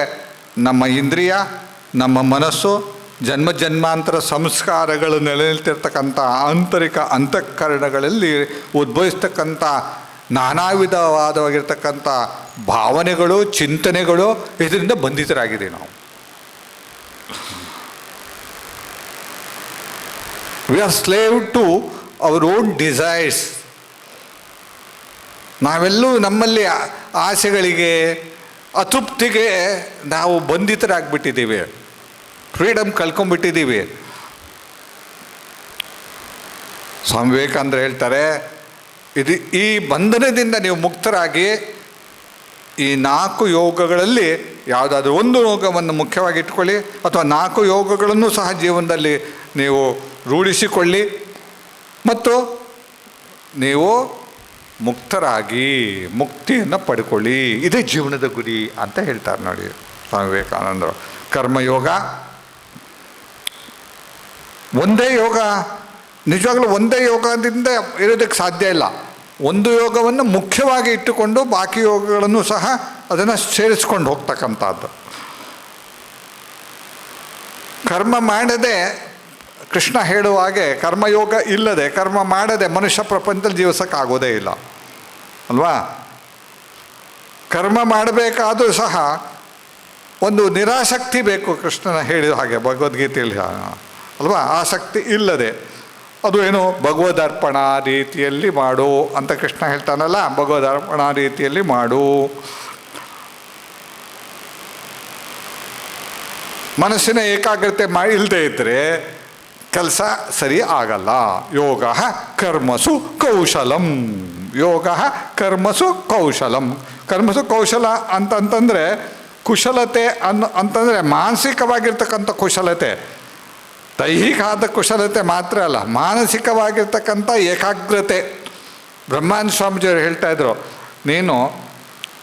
ನಮ್ಮ ಇಂದ್ರಿಯ, ನಮ್ಮ ಮನಸ್ಸು, ಜನ್ಮಾಂತರ ಸಂಸ್ಕಾರಗಳು ನೆಲೆನಿಲ್ತಿರ್ತಕ್ಕಂಥ ಆಂತರಿಕ ಅಂತಃಕರಣಗಳಲ್ಲಿ ಉದ್ಭವಿಸ್ತಕ್ಕಂಥ ನಾನಾ ವಿಧವಾದವಾಗಿರ್ತಕ್ಕಂಥ ಭಾವನೆಗಳು, ಚಿಂತನೆಗಳು, ಇದರಿಂದ ಬಂಧಿತರಾಗಿದ್ದೀವಿ ನಾವು. We are slave to our own desires. ನಾವೆಲ್ಲೂ ನಮ್ಮಲ್ಲಿ ಆಸೆಗಳಿಗೆ, ಅತೃಪ್ತಿಗೆ ನಾವು ಬಂಧಿತರಾಗಿಬಿಟ್ಟಿದ್ದೀವಿ, ಫ್ರೀಡಮ್ ಕಳ್ಕೊಂಡ್ಬಿಟ್ಟಿದ್ದೀವಿ. ಸ್ವಾಮಿ ವಿವೇಕಾನಂದರು ಹೇಳ್ತಾರೆ, ಈ ಬಂಧನದಿಂದ ನೀವು ಮುಕ್ತರಾಗಿ ಈ 4 ಯೋಗಗಳಲ್ಲಿ ಯಾವುದಾದ್ರೂ ಒಂದು ಯೋಗವನ್ನು ಮುಖ್ಯವಾಗಿ ಇಟ್ಕೊಳ್ಳಿ, ಅಥವಾ 4 ಯೋಗಗಳನ್ನು ಸಹ ಜೀವನದಲ್ಲಿ ನೀವು ರೂಢಿಸಿಕೊಳ್ಳಿ, ಮತ್ತು ನೀವು ಮುಕ್ತರಾಗಿ ಮುಕ್ತಿಯನ್ನು ಪಡ್ಕೊಳ್ಳಿ. ಇದೇ ಜೀವನದ ಗುರಿ ಅಂತ ಹೇಳ್ತಾರೆ ನೋಡಿ ಸ್ವಾಮಿ ವಿವೇಕಾನಂದರು. ಕರ್ಮಯೋಗ ಒಂದೇ ಯೋಗ, ನಿಜವಾಗ್ಲೂ ಒಂದೇ ಯೋಗದಿಂದ ಇರೋದಕ್ಕೆ ಸಾಧ್ಯ ಇಲ್ಲ. ಒಂದು ಯೋಗವನ್ನು ಮುಖ್ಯವಾಗಿ ಇಟ್ಟುಕೊಂಡು ಬಾಕಿ ಯೋಗಗಳನ್ನು ಸಹ ಅದನ್ನು ಸೇರಿಸ್ಕೊಂಡು ಹೋಗ್ತಕ್ಕಂಥದ್ದು. ಕರ್ಮ ಮಾಡದೆ, ಕೃಷ್ಣ ಹೇಳುವ ಹಾಗೆ ಕರ್ಮಯೋಗ ಇಲ್ಲದೆ, ಕರ್ಮ ಮಾಡದೆ ಮನುಷ್ಯ ಪ್ರಪಂಚದಲ್ಲಿ ಜೀವಿಸೋಕ್ಕಾಗೋದೇ ಇಲ್ಲ ಅಲ್ವಾ. ಕರ್ಮ ಮಾಡಬೇಕಾದರೂ ಸಹ ಒಂದು ನಿರಾಸಕ್ತಿ ಬೇಕು, ಕೃಷ್ಣನ ಹೇಳಿದ ಹಾಗೆ ಭಗವದ್ಗೀತೆಯಲ್ಲಿ ಅಲ್ವಾ. ಆಸಕ್ತಿ ಇಲ್ಲದೆ ಅದು ಏನು ಭಗವದರ್ಪಣ ರೀತಿಯಲ್ಲಿ ಮಾಡು ಅಂತ ಕೃಷ್ಣ ಹೇಳ್ತಾನಲ್ಲ, ಭಗವದರ್ಪಣ ರೀತಿಯಲ್ಲಿ ಮಾಡು. ಮನಸ್ಸಿನ ಏಕಾಗ್ರತೆ ಇಲ್ಲದೆ ಇದ್ದರೆ ಕೆಲಸ ಸರಿ ಆಗಲ್ಲ. ಯೋಗ ಕರ್ಮಸು ಕೌಶಲಂ, ಯೋಗ ಕರ್ಮಸು ಕೌಶಲಂ. ಕರ್ಮಸು ಕೌಶಲ ಅಂತಂತಂದರೆ ಕುಶಲತೆ ಅಂತಂದರೆ ಮಾನಸಿಕವಾಗಿರ್ತಕ್ಕಂಥ ಕುಶಲತೆ, ದೈಹಿಕವಾದ ಕುಶಲತೆ ಮಾತ್ರ ಅಲ್ಲ, ಮಾನಸಿಕವಾಗಿರ್ತಕ್ಕಂಥ ಏಕಾಗ್ರತೆ. ಬ್ರಹ್ಮಾನಂದ ಸ್ವಾಮೀಜಿಯವರು ಹೇಳ್ತಾಯಿದ್ರು, ನೀನು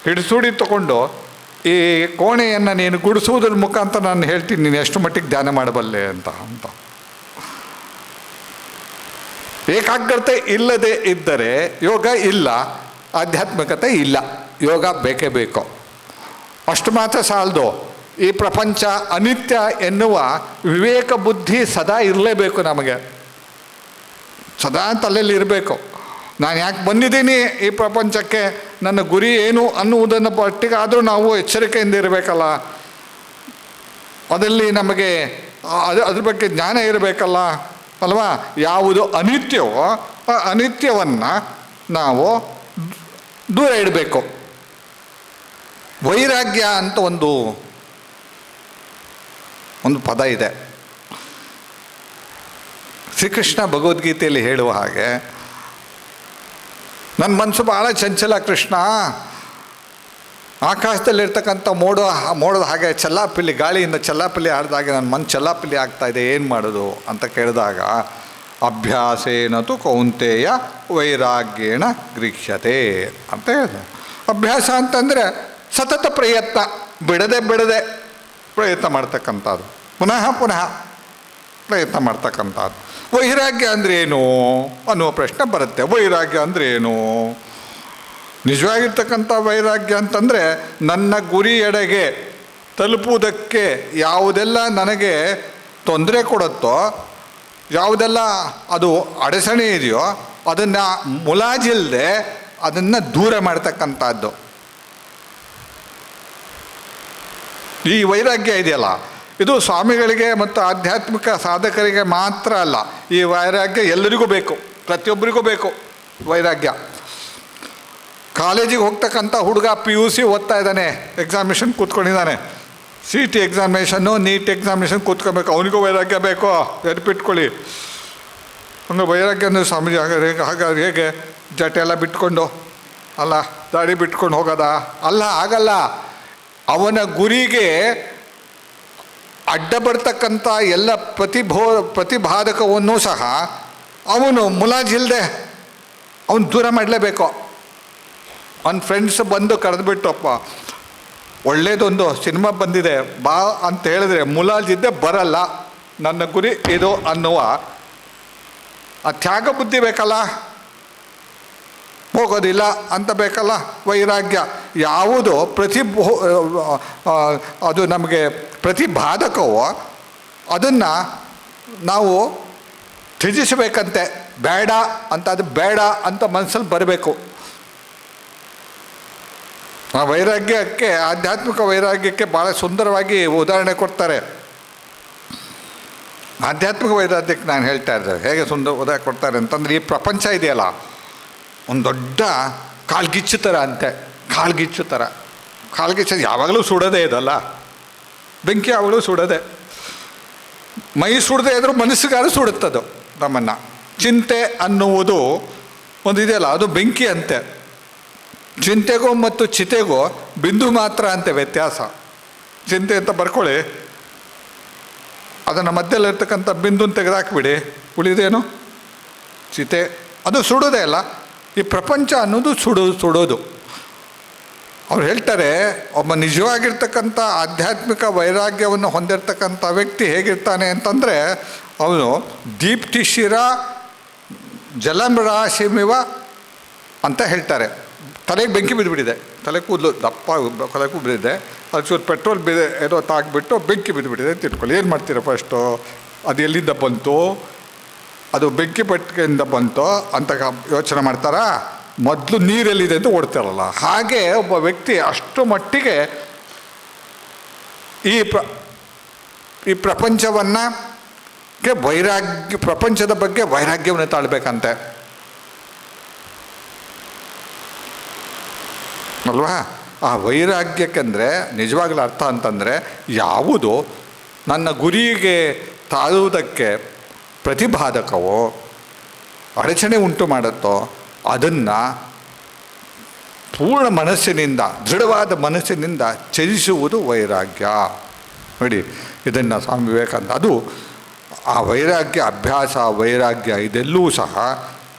ಹಿಡಿಸುಡಿ ತಗೊಂಡು ಈ ಕೋಣೆಯನ್ನು ನೀನು ಗುಡಿಸುವುದ್ರ ಮುಖಾಂತರ ನಾನು ಹೇಳ್ತೀನಿ ನೀನು ಎಷ್ಟು ಮಟ್ಟಿಗೆ ಧ್ಯಾನ ಮಾಡಬಲ್ಲೆ ಅಂತ. ಏಕಾಗ್ರತೆ ಇಲ್ಲದೆ ಇದ್ದರೆ ಯೋಗ ಇಲ್ಲ, ಆಧ್ಯಾತ್ಮಿಕತೆ ಇಲ್ಲ. ಯೋಗ ಬೇಕೇ ಬೇಕು. ಅಷ್ಟು ಮಾತ್ರ ಸಾಲದು, ಈ ಪ್ರಪಂಚ ಅನಿತ್ಯ ಎನ್ನುವ ವಿವೇಕ ಬುದ್ಧಿ ಸದಾ ಇರಲೇಬೇಕು. ನಮಗೆ ಸದಾ ತಲೆಯಲ್ಲಿ ಇರಬೇಕು. ನಾನು ಯಾಕೆ ಬಂದಿದ್ದೀನಿ ಈ ಪ್ರಪಂಚಕ್ಕೆ, ನನ್ನ ಗುರಿ ಏನು ಅನ್ನುವುದನ್ನು ಪಟ್ಟಿಗಾದರೂ ನಾವು ಎಚ್ಚರಿಕೆಯಿಂದ ಇರಬೇಕಲ್ಲ. ಅದರಲ್ಲಿ ನಮಗೆ ಅದ್ರ ಬಗ್ಗೆ ಜ್ಞಾನ ಇರಬೇಕಲ್ಲ ಅಲ್ವಾ. ಯಾವುದು ಅನಿತ್ಯವೋ ಆ ಅನಿತ್ಯವನ್ನು ನಾವು ದೂರ ಇಡಬೇಕು. ವೈರಾಗ್ಯ ಅಂತ ಒಂದು ಪದ ಇದೆ. ಶ್ರೀಕೃಷ್ಣ ಭಗವದ್ಗೀತೆಯಲ್ಲಿ ಹೇಳುವ ಹಾಗೆ, ನನ್ನ ಮನಸ್ಸು ಭಾಳ ಚಂಚಲ ಕೃಷ್ಣ, ಆಕಾಶದಲ್ಲಿರ್ತಕ್ಕಂಥ ಮೋಡದ ಹಾಗೆ ಚಲ್ಲಾಪಿಲ್ಲಿ, ಗಾಳಿಯಿಂದ ಚಲ್ಲಾಪಿಲ್ಲಿ ಆಡಿದಾಗೆ ನನ್ನ ಮನಸ್ಸು ಚಲ್ಲಾಪಿಲ್ಲಿ ಆಗ್ತಾಯಿದೆ, ಏನು ಮಾಡೋದು ಅಂತ ಕೇಳಿದಾಗ, ಅಭ್ಯಾಸೇನತು ಕೌಂತೆಯ ವೈರಾಗ್ಯೇಣ ಗೃಹ್ಯತೆ ಅಂತ ಹೇಳಿದ. ಅಭ್ಯಾಸ ಅಂತಂದರೆ ಸತತ ಪ್ರಯತ್ನ, ಬಿಡದೆ ಪ್ರಯತ್ನ ಮಾಡ್ತಕ್ಕಂಥದ್ದು, ಪುನಃ ಪ್ರಯತ್ನ ಮಾಡ್ತಕ್ಕಂಥದ್ದು. ವೈರಾಗ್ಯ ಅಂದರೆ ಏನು ಅನ್ನುವ ಪ್ರಶ್ನೆ ಬರುತ್ತೆ. ವೈರಾಗ್ಯ ಅಂದರೆ ಏನು? ನಿಜವಾಗಿರ್ತಕ್ಕಂಥ ವೈರಾಗ್ಯ ಅಂತಂದರೆ ನನ್ನ ಗುರಿಯೆಡೆಗೆ ತಲುಪುವುದಕ್ಕೆ ಯಾವುದೆಲ್ಲ ನನಗೆ ತೊಂದರೆ ಕೊಡುತ್ತೋ, ಯಾವುದೆಲ್ಲ ಅದು ಅಡಚಣೆ ಇದೆಯೋ ಅದನ್ನು ಮುಲಾಜಿಲ್ಲದೆ ಅದನ್ನು ದೂರ ಮಾಡ್ತಕ್ಕಂಥದ್ದು. ಈ ವೈರಾಗ್ಯ ಇದೆಯಲ್ಲ, ಇದು ಸ್ವಾಮಿಗಳಿಗೆ ಮತ್ತು ಆಧ್ಯಾತ್ಮಿಕ ಸಾಧಕರಿಗೆ ಮಾತ್ರ ಅಲ್ಲ. ಈ ವೈರಾಗ್ಯ ಎಲ್ಲರಿಗೂ ಬೇಕು, ಪ್ರತಿಯೊಬ್ಬರಿಗೂ ಬೇಕು ವೈರಾಗ್ಯ. ಕಾಲೇಜಿಗೆ ಹೋಗ್ತಕ್ಕಂಥ ಹುಡುಗ PUC ಓದ್ತಾ ಇದ್ದಾನೆ, ಎಕ್ಸಾಮಿನೇಷನ್ ಕೂತ್ಕೊಂಡಿದ್ದಾನೆ, CT ಎಕ್ಸಾಮಿನೇಷನ್ನು, ನೀಟ್ ಎಕ್ಸಾಮಿನೇಷನ್ ಕೂತ್ಕೊಬೇಕು, ಅವನಿಗೂ ವೈರಾಗ್ಯ ಬೇಕು. ನೆನಪಿಟ್ಕೊಳ್ಳಿ. ಹಂಗೆ ವೈರಾಗ್ಯ ಅಂದರೆ ಸ್ವಾಮೀಜಿ ಹಾಗಾದ್ರೆ ಹೇಗೆ ಜಟೆ ಎಲ್ಲ ಬಿಟ್ಕೊಂಡು ಅಲ್ಲ, ದಾಡಿ ಬಿಟ್ಕೊಂಡು ಹೋಗೋದಾ? ಅಲ್ಲ, ಆಗಲ್ಲ. ಅವನ ಗುರಿಗೆ ಅಡ್ಡ ಬರ್ತಕ್ಕಂಥ ಎಲ್ಲ ಪ್ರತಿಬಾಧಕವನ್ನು ಸಹ ಅವನು ಮುಲಾಜಿಲ್ಲದೆ ಅವನು ದೂರ ಮಾಡಲೇಬೇಕು. ಅವನ ಫ್ರೆಂಡ್ಸ್ ಬಂದು ಕರೆದುಬಿಟ್ಟಪ್ಪ, ಒಳ್ಳೇದೊಂದು ಸಿನಿಮಾ ಬಂದಿದೆ ಬಾ ಅಂತ ಹೇಳಿದ್ರೆ ಮುಲಾಜಿದ್ದೆ ಬರಲ್ಲ, ನನ್ನ ಗುರಿ ಇದು ಅನ್ನುವ ಆ ತ್ಯಾಗ ಬುದ್ಧಿ ಬೇಕಲ್ಲ, ಹೋಗೋದಿಲ್ಲ ಅಂತ ಬೇಕಲ್ಲ. ವೈರಾಗ್ಯ ಯಾವುದು ಅದು ನಮಗೆ ಪ್ರತಿಬಾಧಕವೋ ಅದನ್ನು ನಾವು ತ್ಯಜಿಸಬೇಕಂತೆ. ಬೇಡ ಅಂತ, ಅದು ಬೇಡ ಅಂತ ಮನಸ್ಸಲ್ಲಿ ಬರಬೇಕು. ಆ ವೈರಾಗ್ಯಕ್ಕೆ, ಆಧ್ಯಾತ್ಮಿಕ ವೈರಾಗ್ಯಕ್ಕೆ ಭಾಳ ಸುಂದರವಾಗಿ ಉದಾಹರಣೆ ಕೊಡ್ತಾರೆ. ಆಧ್ಯಾತ್ಮಿಕ ವೈರಾಗ್ಯಕ್ಕೆ ನಾನು ಹೇಳ್ತಾ ಇದ್ದೆ ಹೇಗೆ ಉದಾಹರಣೆ ಕೊಡ್ತಾರೆ ಅಂತಂದರೆ, ಈ ಪ್ರಪಂಚ ಇದೆಯಲ್ಲ ಒಂದು ದೊಡ್ಡ ಕಾಳ್ಗಿಚ್ಚು ಥರ ಅಂತೆ. ಕಾಳ್ಗಿಚ್ಚು ಯಾವಾಗಲೂ ಸುಡೋದೇ ಇದಲ್ಲ, ಬೆಂಕಿ ಯಾವಾಗಲೂ ಸುಡೋದೆ. ಮೈ ಸುಡದೆ ಇದ್ರೂ ಮನಸ್ಸಿಗಾರು ಸುಡುತ್ತದು ನಮ್ಮನ್ನು. ಚಿಂತೆ ಅನ್ನುವುದು ಒಂದು ಇದೆಯಲ್ಲ, ಅದು ಬೆಂಕಿ ಅಂತೆ. ಚಿಂತೆಗೂ ಮತ್ತು ಚಿತೆಗೂ ಬಿಂದು ಮಾತ್ರ ಅಂತೆ ವ್ಯತ್ಯಾಸ. ಚಿಂತೆ ಅಂತ ಬರ್ಕೊಳ್ಳಿ, ಅದನ್ನು ಮಧ್ಯದಲ್ಲಿರ್ತಕ್ಕಂಥ ಬಿಂದುನ ತೆಗೆದಾಕ್ಬಿಡಿ, ಉಳಿದೇನು ಚಿತೆ. ಅದು ಸುಡೋದೇ ಅಲ್ಲ, ಈ ಪ್ರಪಂಚ ಅನ್ನೋದು ಸುಡೋದು. ಅವ್ರು ಹೇಳ್ತಾರೆ, ಒಬ್ಬ ನಿಜವಾಗಿರ್ತಕ್ಕಂಥ ಆಧ್ಯಾತ್ಮಿಕ ವೈರಾಗ್ಯವನ್ನು ಹೊಂದಿರತಕ್ಕಂಥ ವ್ಯಕ್ತಿ ಹೇಗಿರ್ತಾನೆ ಅಂತಂದರೆ, ಅವನು ದೀಪ್ತಿಶಿರ ಜಲಮರಾಶಿಮಿವ ಅಂತ ಹೇಳ್ತಾರೆ. ತಲೆಗೆ ಬೆಂಕಿ ಬಿದ್ದುಬಿಟ್ಟಿದೆ, ತಲೆ ಕೂದಲು ದಪ್ಪ ತಲೆ ಕೂದಲು ಬಿದ್ದಿದೆ, ಅದು ಚೂರು ಪೆಟ್ರೋಲ್ ಏನೋ ತಾಗ್ಬಿಟ್ಟು ಬೆಂಕಿ ಬಿದ್ದುಬಿಟ್ಟಿದೆ ಅಂತ ಇಟ್ಕೊಳ್ಳಿ. ಏನು ಮಾಡ್ತೀರ ಫಸ್ಟು? ಅದು ಎಲ್ಲಿಂದ ಬಂತು, ಅದು ಬೆಂಕಿ ಪಟ್ಟಿಗೆಯಿಂದ ಬಂತು ಅಂತ ಯೋಚನೆ ಮಾಡ್ತಾರಾ? ಮೊದಲು ನೀರೆಲ್ಲಿದೆ ಅಂತ ಓಡ್ತಾರಲ್ಲ. ಹಾಗೆ ಒಬ್ಬ ವ್ಯಕ್ತಿ ಅಷ್ಟು ಮಟ್ಟಿಗೆ ಈ ಪ್ರಪಂಚವನ್ನು ಪ್ರಪಂಚದ ಬಗ್ಗೆ ವೈರಾಗ್ಯವನ್ನು ತಾಳ್ಬೇಕಂತೆ ಅಲ್ವಾ? ಆ ವೈರಾಗ್ಯಕ್ಕೆಂದರೆ ನಿಜವಾಗ್ಲೂ ಅರ್ಥ ಅಂತಂದರೆ, ಯಾವುದು ನನ್ನ ಗುರಿಗೆ ತಾಳುವುದಕ್ಕೆ ಪ್ರತಿಬಾಧಕವೋ ಅಡಚಣೆ ಉಂಟು ಮಾಡುತ್ತೋ ಅದನ್ನು ಪೂರ್ಣ ಮನಸ್ಸಿನಿಂದ, ದೃಢವಾದ ಮನಸ್ಸಿನಿಂದ ತ್ಯಜಿಸುವುದು ವೈರಾಗ್ಯ. ನೋಡಿ, ಇದನ್ನು ಸ್ವಾಮಿ ವಿವೇಕಾನಂದ, ಅದು ಆ ವೈರಾಗ್ಯ ಅಭ್ಯಾಸ, ವೈರಾಗ್ಯ ಇದೆಲ್ಲವೂ ಸಹ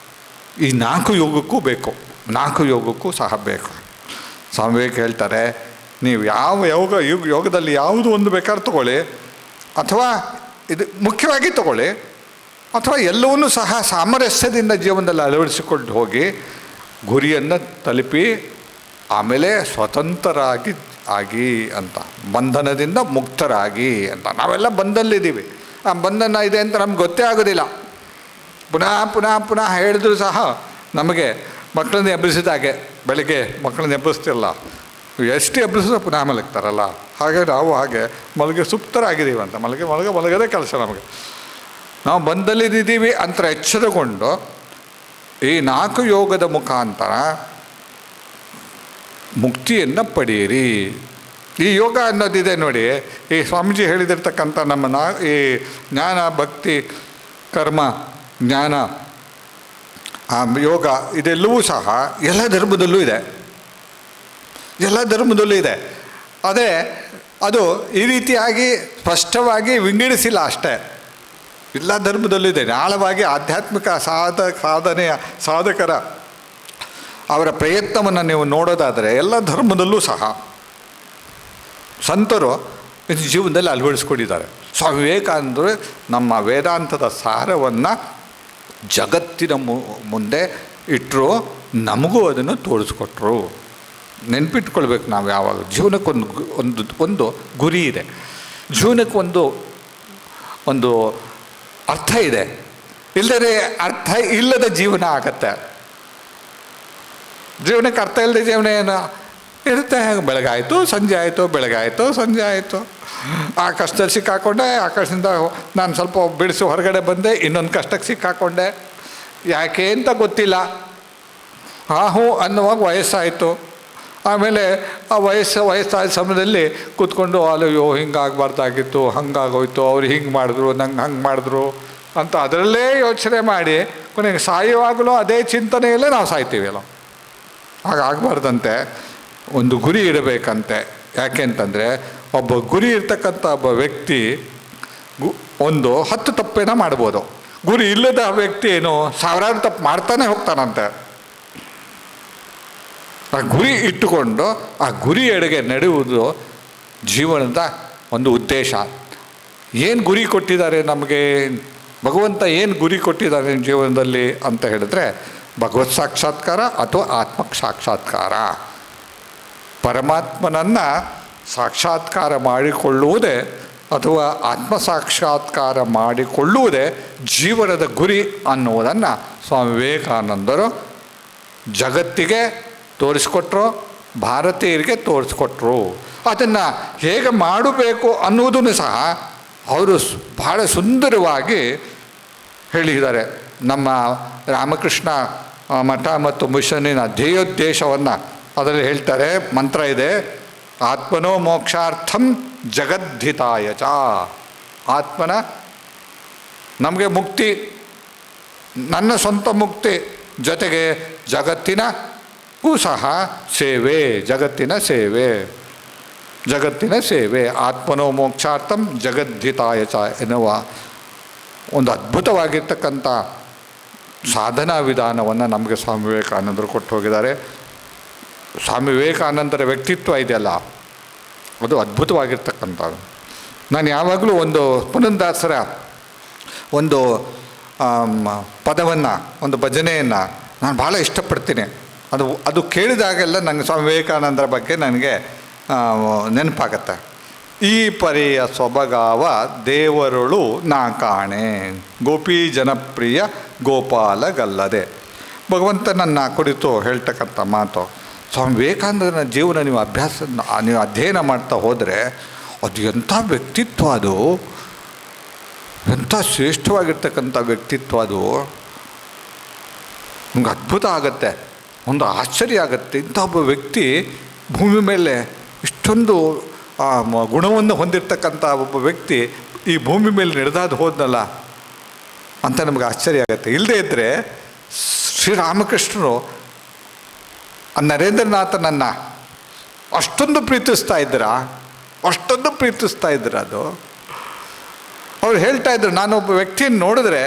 ಈ 4 ಯೋಗಕ್ಕೂ ಬೇಕು, 4 ಯೋಗಕ್ಕೂ ಸಹ ಬೇಕು. ಸ್ವಾಮಿ ವಿವೇಕ ಹೇಳ್ತಾರೆ, ನೀವು ಯಾವ ಯೋಗದಲ್ಲಿ ಯಾವುದು ಒಂದು ಬೇಕಾದ್ರೆ ತಗೊಳ್ಳಿ, ಅಥವಾ ಇದು ಮುಖ್ಯವಾಗಿ ತಗೊಳ್ಳಿ, ಅಥವಾ ಎಲ್ಲವನ್ನೂ ಸಹ ಸಾಮರಸ್ಯದಿಂದ ಜೀವನದಲ್ಲಿ ಅಳವಡಿಸಿಕೊಂಡು ಹೋಗಿ ಗುರಿಯನ್ನು ತಲುಪಿ ಆಮೇಲೆ ಸ್ವತಂತ್ರರಾಗಿ ಆಗಿ ಅಂತ, ಬಂಧನದಿಂದ ಮುಕ್ತರಾಗಿ ಅಂತ. ನಾವೆಲ್ಲ ಬಂಧನಲ್ಲಿದ್ದೀವಿ, ಆ ಬಂಧನ ಇದೆ ಅಂತ ನಮ್ಗೆ ಗೊತ್ತೇ ಆಗೋದಿಲ್ಲ. ಪುನಃ ಹೇಳಿದ್ರು ಸಹ ನಮಗೆ ಮಕ್ಕಳನ್ನ ಎಬ್ಬರಿಸಿದಾಗೆ, ಬೆಳಗ್ಗೆ ಮಕ್ಕಳನ್ನ ಎಬ್ಬರಿಸ್ತಿರಲ್ಲ, ಎಷ್ಟು ಎಬ್ಬರಿಸಿದ್ರೆ ಪುನಃ ಮಲಗ್ತಾರಲ್ಲ, ಹಾಗೆ ನಾವು ಹಾಗೆ ಸುಪ್ತರಾಗಿದ್ದೀವಿ ಅಂತ. ಮಲಗದೇ ಕೆಲಸ ನಮಗೆ. ನಾವು ಬಂದಲ್ಲಿದ್ದೀವಿ ಅಂತ ಎಚ್ಚರಗೊಂಡು ಈ 4 ಯೋಗದ ಮುಖಾಂತರ ಮುಕ್ತಿಯನ್ನು ಪಡೆಯಿರಿ. ಈ ಯೋಗ ಅನ್ನೋದಿದೆ ನೋಡಿ, ಈ ಸ್ವಾಮೀಜಿ ಹೇಳಿದಿರ್ತಕ್ಕಂಥ ನಮ್ಮ ಈ ಜ್ಞಾನ, ಭಕ್ತಿ, ಕರ್ಮ, ಜ್ಞಾನ, ಯೋಗ ಇದೆಲ್ಲವೂ ಸಹ ಎಲ್ಲ ಧರ್ಮದಲ್ಲೂ ಇದೆ. ಅದು ಈ ರೀತಿಯಾಗಿ ಸ್ಪಷ್ಟವಾಗಿ ವಿಂಗಡಿಸಿಲ್ಲ ಅಷ್ಟೇ, ಎಲ್ಲ ಧರ್ಮದಲ್ಲೂ ಇದೆ. ಆಳವಾಗಿ ಆಧ್ಯಾತ್ಮಿಕ ಸಾಧಕರ ಅವರ ಪ್ರಯತ್ನವನ್ನು ನೀವು ನೋಡೋದಾದರೆ ಎಲ್ಲ ಧರ್ಮದಲ್ಲೂ ಸಹ ಸಂತರು ಜೀವನದಲ್ಲಿ ಅಳವಡಿಸ್ಕೊಂಡಿದ್ದಾರೆ. ಸ್ವಾಮಿ ವಿವೇಕಾನಂದರು ನಮ್ಮ ವೇದಾಂತದ ಸಾರವನ್ನು ಜಗತ್ತಿನ ಮುಂದೆ ಇಟ್ಟರು, ನಮಗೂ ಅದನ್ನು ತೋರಿಸ್ಕೊಟ್ರು. ನೆನ್ಪಿಟ್ಕೊಳ್ಬೇಕು ನಾವು ಯಾವಾಗ. ಜೀವನಕ್ಕೊಂದು ಗುರಿ ಇದೆ, ಜೀವನಕ್ಕೆ ಒಂದು ಅರ್ಥ ಇದೆ. ಇಲ್ಲದೇ ಅರ್ಥ ಇಲ್ಲದ ಜೀವನ ಆಗತ್ತೆ. ಜೀವನಕ್ಕೆ ಅರ್ಥ ಇಲ್ಲದೆ ಜೀವನ ಏನು ಇರುತ್ತೆ? ಬೆಳಗಾಯಿತು ಸಂಜೆ ಆಯಿತು, ಬೆಳಗಾಯಿತು ಸಂಜೆ ಆಯಿತು. ಆ ಕಷ್ಟದಲ್ಲಿ ಸಿಕ್ಕಾಕೊಂಡೆ, ಆ ಕಷ್ಟದಿಂದ ನಾನು ಸ್ವಲ್ಪ ಬಿಡಿಸಿ ಹೊರಗಡೆ ಬಂದೆ, ಇನ್ನೊಂದು ಕಷ್ಟಕ್ಕೆ ಸಿಕ್ಕಾಕೊಂಡೆ, ಯಾಕೆ ಅಂತ ಗೊತ್ತಿಲ್ಲ. ಹೂ ಅನ್ನುವಾಗ ವಯಸ್ಸಾಯಿತು. ಆಮೇಲೆ ಆ ವಯಸ್ಸಾದ ಸಮಯದಲ್ಲಿ ಕೂತ್ಕೊಂಡು ಅಲ್ಲಯ್ಯೋ ಹಿಂಗಾಗಬಾರ್ದಾಗಿತ್ತು, ಹಂಗಾಗೋಯ್ತು, ಅವ್ರು ಹಿಂಗೆ ಮಾಡಿದ್ರು, ನಂಗೆ ಹಂಗೆ ಮಾಡಿದ್ರು ಅಂತ ಅದರಲ್ಲೇ ಯೋಚನೆ ಮಾಡಿ ಕೊನೆಗೆ ಸಾಯುವಾಗಲೂ ಅದೇ ಚಿಂತನೆಯಲ್ಲೇ ನಾವು ಸಾಯ್ತೀವಲ್ಲ. ಹಾಗಾಗಬಾರ್ದಂತೆ, ಒಂದು ಗುರಿ ಇರಬೇಕಂತೆ. ಯಾಕೆ ಅಂತಂದರೆ ಒಬ್ಬ ಗುರಿ ಇರ್ತಕ್ಕಂಥ ಒಬ್ಬ ವ್ಯಕ್ತಿ 10 ತಪ್ಪೇನ ಮಾಡ್ಬೋದು. ಗುರಿ ಇಲ್ಲದ ವ್ಯಕ್ತಿ ಏನು 1000 ತಪ್ಪು ಮಾಡ್ತಾನೆ ಹೋಗ್ತಾನಂತೆ. ಆ ಗುರಿ ಇಟ್ಟುಕೊಂಡು ಆ ಗುರಿಯೆಡೆಗೆ ನಡೆಯುವುದು ಜೀವನದ ಒಂದು ಉದ್ದೇಶ. ಏನು ಗುರಿ ಕೊಟ್ಟಿದ್ದಾರೆ ನಮಗೆ ಭಗವಂತ, ಏನು ಗುರಿ ಕೊಟ್ಟಿದ್ದಾರೆ ಜೀವನದಲ್ಲಿ ಅಂತ ಹೇಳಿದ್ರೆ, ಭಗವತ್ ಸಾಕ್ಷಾತ್ಕಾರ ಅಥವಾ ಆತ್ಮ ಸಾಕ್ಷಾತ್ಕಾರ. ಪರಮಾತ್ಮನನ್ನು ಸಾಕ್ಷಾತ್ಕಾರ ಮಾಡಿಕೊಳ್ಳುವುದೇ ಅಥವಾ ಆತ್ಮ ಸಾಕ್ಷಾತ್ಕಾರ ಮಾಡಿಕೊಳ್ಳುವುದೇ ಜೀವನದ ಗುರಿ ಅನ್ನುವುದನ್ನು ಸ್ವಾಮಿ ವಿವೇಕಾನಂದರು ಜಗತ್ತಿಗೆ ತೋರಿಸ್ಕೊಟ್ರು, ಭಾರತೀಯರಿಗೆ ತೋರಿಸ್ಕೊಟ್ರು. ಅದನ್ನು ಹೇಗೆ ಮಾಡಬೇಕು ಅನ್ನುವುದನ್ನು ಸಹ ಅವರು ಬಹಳ ಸುಂದರವಾಗಿ ಹೇಳಿದ್ದಾರೆ. ನಮ್ಮ ರಾಮಕೃಷ್ಣ ಮಠ ಮತ್ತು ಮಿಷನ್ನಿನ ಧ್ಯೇಯೋದ್ದೇಶವನ್ನು ಅದರಲ್ಲಿ ಹೇಳ್ತಾರೆ. ಮಂತ್ರ ಇದೆ, ಆತ್ಮನೋ ಮೋಕ್ಷಾರ್ಥಂ ಜಗದ್ಧಿತಾಯ ಚ. ಆತ್ಮನ ನಮಗೆ ಮುಕ್ತಿ, ನನ್ನ ಸ್ವಂತ ಮುಕ್ತಿ, ಜೊತೆಗೆ ಜಗತ್ತಿನ ಸಹ ಸೇವೆ, ಜಗತ್ತಿನ ಸೇವೆ, ಜಗತ್ತಿನ ಸೇವೆ. ಆತ್ಮನೋ ಮೋಕ್ಷಾರ್ಥಂ ಜಗದ್ಧಿತಾಯ ಚ ಎನ್ನುವ ಒಂದು ಅದ್ಭುತವಾಗಿರ್ತಕ್ಕಂಥ ಸಾಧನಾ ವಿಧಾನವನ್ನು ನಮಗೆ ಸ್ವಾಮಿ ವಿವೇಕಾನಂದರು ಕೊಟ್ಟು ಹೋಗಿದ್ದಾರೆ. ಸ್ವಾಮಿ ವಿವೇಕಾನಂದರ ವ್ಯಕ್ತಿತ್ವ ಇದೆಯಲ್ಲ, ಅದು ಅದ್ಭುತವಾಗಿರ್ತಕ್ಕಂಥದ್ದು. ನಾನು ಯಾವಾಗಲೂ ಒಂದು ಪುರಂದರದಾಸರ ಒಂದು ಪದವನ್ನು, ಒಂದು ಭಜನೆಯನ್ನು ನಾನು ಭಾಳ ಇಷ್ಟಪಡ್ತೀನಿ. ಅದು ಕೇಳಿದಾಗೆಲ್ಲ ನನಗೆ ಸ್ವಾಮಿ ವಿವೇಕಾನಂದರ ಬಗ್ಗೆ ನನಗೆ ನೆನಪಾಗತ್ತೆ. ಈ ಪರಿಯ ಸೊಬಗಾವ ದೇವರುಳು ನಾ ಕಾಣೆ, ಗೋಪಿ ಜನಪ್ರಿಯ ಗೋಪಾಲಗಲ್ಲದೆ. ಭಗವಂತನನ್ನು ಕುರಿತು ಹೇಳ್ತಕ್ಕಂಥ ಮಾತು. ಸ್ವಾಮಿ ವಿವೇಕಾನಂದರ ಜೀವನ ನೀವು ಅಧ್ಯಯನ ಮಾಡ್ತಾ ಹೋದರೆ ಅದು ಎಂಥ ವ್ಯಕ್ತಿತ್ವ, ಅದು ಎಂಥ ಶ್ರೇಷ್ಠವಾಗಿರ್ತಕ್ಕಂಥ ವ್ಯಕ್ತಿತ್ವ. ಅದು ನಿಮ್ಗೆ ಅದ್ಭುತ ಆಗತ್ತೆ, ಒಂದು ಆಶ್ಚರ್ಯ ಆಗುತ್ತೆ. ಇಂಥ ಒಬ್ಬ ವ್ಯಕ್ತಿ ಭೂಮಿ ಮೇಲೆ ಇಷ್ಟೊಂದು ಗುಣವನ್ನು ಹೊಂದಿರತಕ್ಕಂಥ ಒಬ್ಬ ವ್ಯಕ್ತಿ ಈ ಭೂಮಿ ಮೇಲೆ ನಡೆದಾದು ಹೋದ್ನಲ್ಲ ಅಂತ ನಮಗೆ ಆಶ್ಚರ್ಯ ಆಗುತ್ತೆ. ಇಲ್ಲದೇ ಇದ್ದರೆ ಶ್ರೀರಾಮಕೃಷ್ಣರು ನರೇಂದ್ರನಾಥನನ್ನು ಅಷ್ಟೊಂದು ಪ್ರೀತಿಸ್ತಾ ಇದ್ದೀರ ಅದು. ಅವ್ರು ಹೇಳ್ತಾ ಇದ್ರು, ನಾನೊಬ್ಬ ವ್ಯಕ್ತಿಯನ್ನು ನೋಡಿದ್ರೆ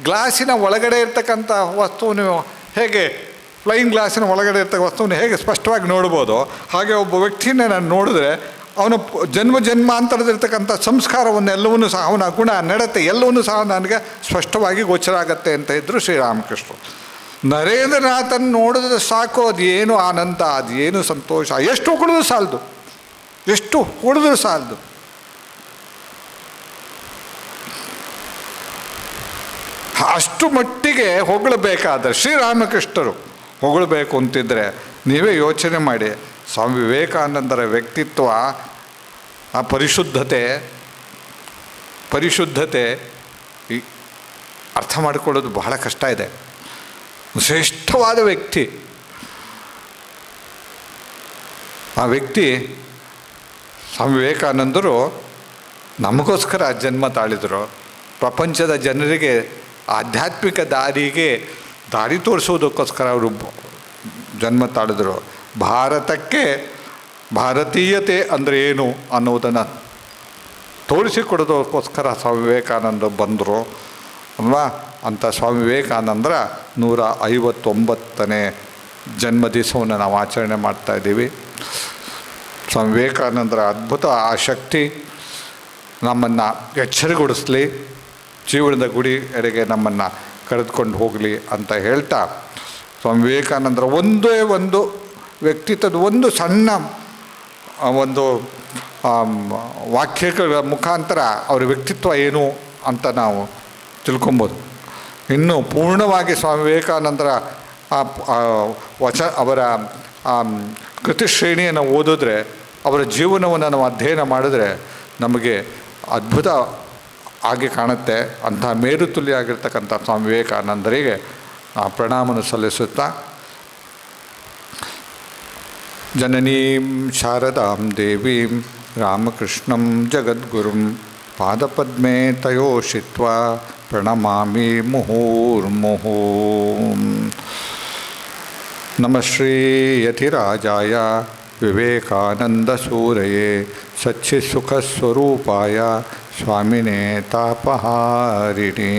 ಗ್ಲಾಸಿನ ಒಳಗಡೆ ಇರ್ತಕ್ಕಂಥ ವಸ್ತುವನ್ನು ಹೇಗೆ, ಫ್ಲೈಯಿಂಗ್ ಗ್ಲಾಸಿನ ಒಳಗಡೆ ಇರ್ತಕ್ಕ ವಸ್ತುವನ್ನು ಹೇಗೆ ಸ್ಪಷ್ಟವಾಗಿ ನೋಡ್ಬೋದು, ಹಾಗೆ ಒಬ್ಬ ವ್ಯಕ್ತಿನ ನಾನು ನೋಡಿದ್ರೆ ಅವನ ಜನ್ಮಾಂತರದಿರ್ತಕ್ಕಂಥ ಸಂಸ್ಕಾರವನ್ನು ಎಲ್ಲವನ್ನೂ ಸಹ, ಅವನ ಗುಣ ನಡತೆ ಎಲ್ಲವನ್ನೂ ಸಹ ನನಗೆ ಸ್ಪಷ್ಟವಾಗಿ ಗೋಚರ ಆಗತ್ತೆ ಅಂತ ಇದ್ದರು ಶ್ರೀರಾಮಕೃಷ್ಣರು. ನರೇಂದ್ರನಾಥನ್ ನೋಡಿದ್ರೆ ಸಾಕು, ಅದು ಏನು ಆನಂದ, ಅದು ಏನು ಸಂತೋಷ, ಎಷ್ಟು ಹೊಗಳಿದ್ರು ಸಾಲದು. ಅಷ್ಟು ಮಟ್ಟಿಗೆ ಹೊಗಳಬೇಕಾದ್ರೆ ಶ್ರೀರಾಮಕೃಷ್ಣರು ಹೊಗಳಬೇಕು ಅಂತಿದ್ದರೆ ನೀವೇ ಯೋಚನೆ ಮಾಡಿ. ಸ್ವಾಮಿ ವಿವೇಕಾನಂದರ ವ್ಯಕ್ತಿತ್ವ, ಆ ಪರಿಶುದ್ಧತೆ ಅರ್ಥ ಮಾಡಿಕೊಳ್ಳೋದು ಬಹಳ ಕಷ್ಟ ಇದೆ. ಶ್ರೇಷ್ಠವಾದ ವ್ಯಕ್ತಿ. ಆ ವ್ಯಕ್ತಿ ಸ್ವಾಮಿ ವಿವೇಕಾನಂದರು ನಮಗೋಸ್ಕರ ಜನ್ಮ ತಾಳಿದರು. ಪ್ರಪಂಚದ ಜನರಿಗೆ ಆಧ್ಯಾತ್ಮಿಕ ದಾರಿ ತೋರಿಸೋದಕ್ಕೋಸ್ಕರ ಅವರು ಜನ್ಮ ತಾಳಿದ್ರು. ಭಾರತಕ್ಕೆ ಭಾರತೀಯತೆ ಅಂದರೆ ಏನು ಅನ್ನೋದನ್ನು ತೋರಿಸಿಕೊಡೋದಕ್ಕೋಸ್ಕರ ಸ್ವಾಮಿ ವಿವೇಕಾನಂದರು ಬಂದರು ಅಲ್ವಾ. ಅಂಥ ಸ್ವಾಮಿ ವಿವೇಕಾನಂದರ 159ನೇ ಜನ್ಮದಿವಸವನ್ನು ನಾವು ಆಚರಣೆ ಮಾಡ್ತಾಯಿದ್ದೀವಿ. ಸ್ವಾಮಿ ವಿವೇಕಾನಂದರ ಅದ್ಭುತ ಆ ಶಕ್ತಿ ನಮ್ಮನ್ನು ಎಚ್ಚರಗೊಳಿಸಲಿ, ಜೀವನದ ಗುಡಿ ಎಡೆಗೆ ನಮ್ಮನ್ನು ಕರೆದುಕೊಂಡು ಹೋಗಲಿ ಅಂತ ಹೇಳ್ತಾ, ಸ್ವಾಮಿ ವಿವೇಕಾನಂದರ ಒಂದೇ ಒಂದು ವ್ಯಕ್ತಿತ್ವದ ಒಂದು ಸಣ್ಣ ಒಂದು ವಾಕ್ಯಗಳ ಮುಖಾಂತರ ಅವರ ವ್ಯಕ್ತಿತ್ವ ಏನು ಅಂತ ನಾವು ತಿಳ್ಕೊಬೋದು. ಇನ್ನು ಪೂರ್ಣವಾಗಿ ಸ್ವಾಮಿ ವಿವೇಕಾನಂದರ ಅವರ ಕೃತಿ ಶ್ರೇಣಿಯನ್ನು ಓದಿದ್ರೆ, ಅವರ ಜೀವನವನ್ನು ನಾವು ಅಧ್ಯಯನ ಮಾಡಿದ್ರೆ ನಮಗೆ ಅದ್ಭುತ ಆಗಿ ಕಾಣುತ್ತೆ. ಅಂಥ ಮೇರುತುಲ್ಯ ಆಗಿರ್ತಕ್ಕಂಥ ಸ್ವಾಮಿ ವಿವೇಕಾನಂದರಿಗೆ ಪ್ರಣಾಮವನ್ನು ಸಲ್ಲಿಸುತ್ತಾ, ಜನನೀಂ ಶಾರದಾಂ ದೇವೀಂ ರಾಮಕೃಷ್ಣಂ ಜಗದ್ಗುರುಂ ಪಾದಪದ್ಮೇ ತಯೋಷಿತ್ವಾ ಪ್ರಣಮಾಮಿ ಮುಹುರ್ಮುಹು. ನಮಃ ಶ್ರೀ ಯತಿರಾಜಾಯ ವಿವೇಕಾನಂದಸೂರಯೇ ಸಚ್ಚಿತ್ಸುಖಸ್ವರೂಪಾಯ ಸ್ವಾಮಿನೇ ತಾಪಹಾರಿಣೀ.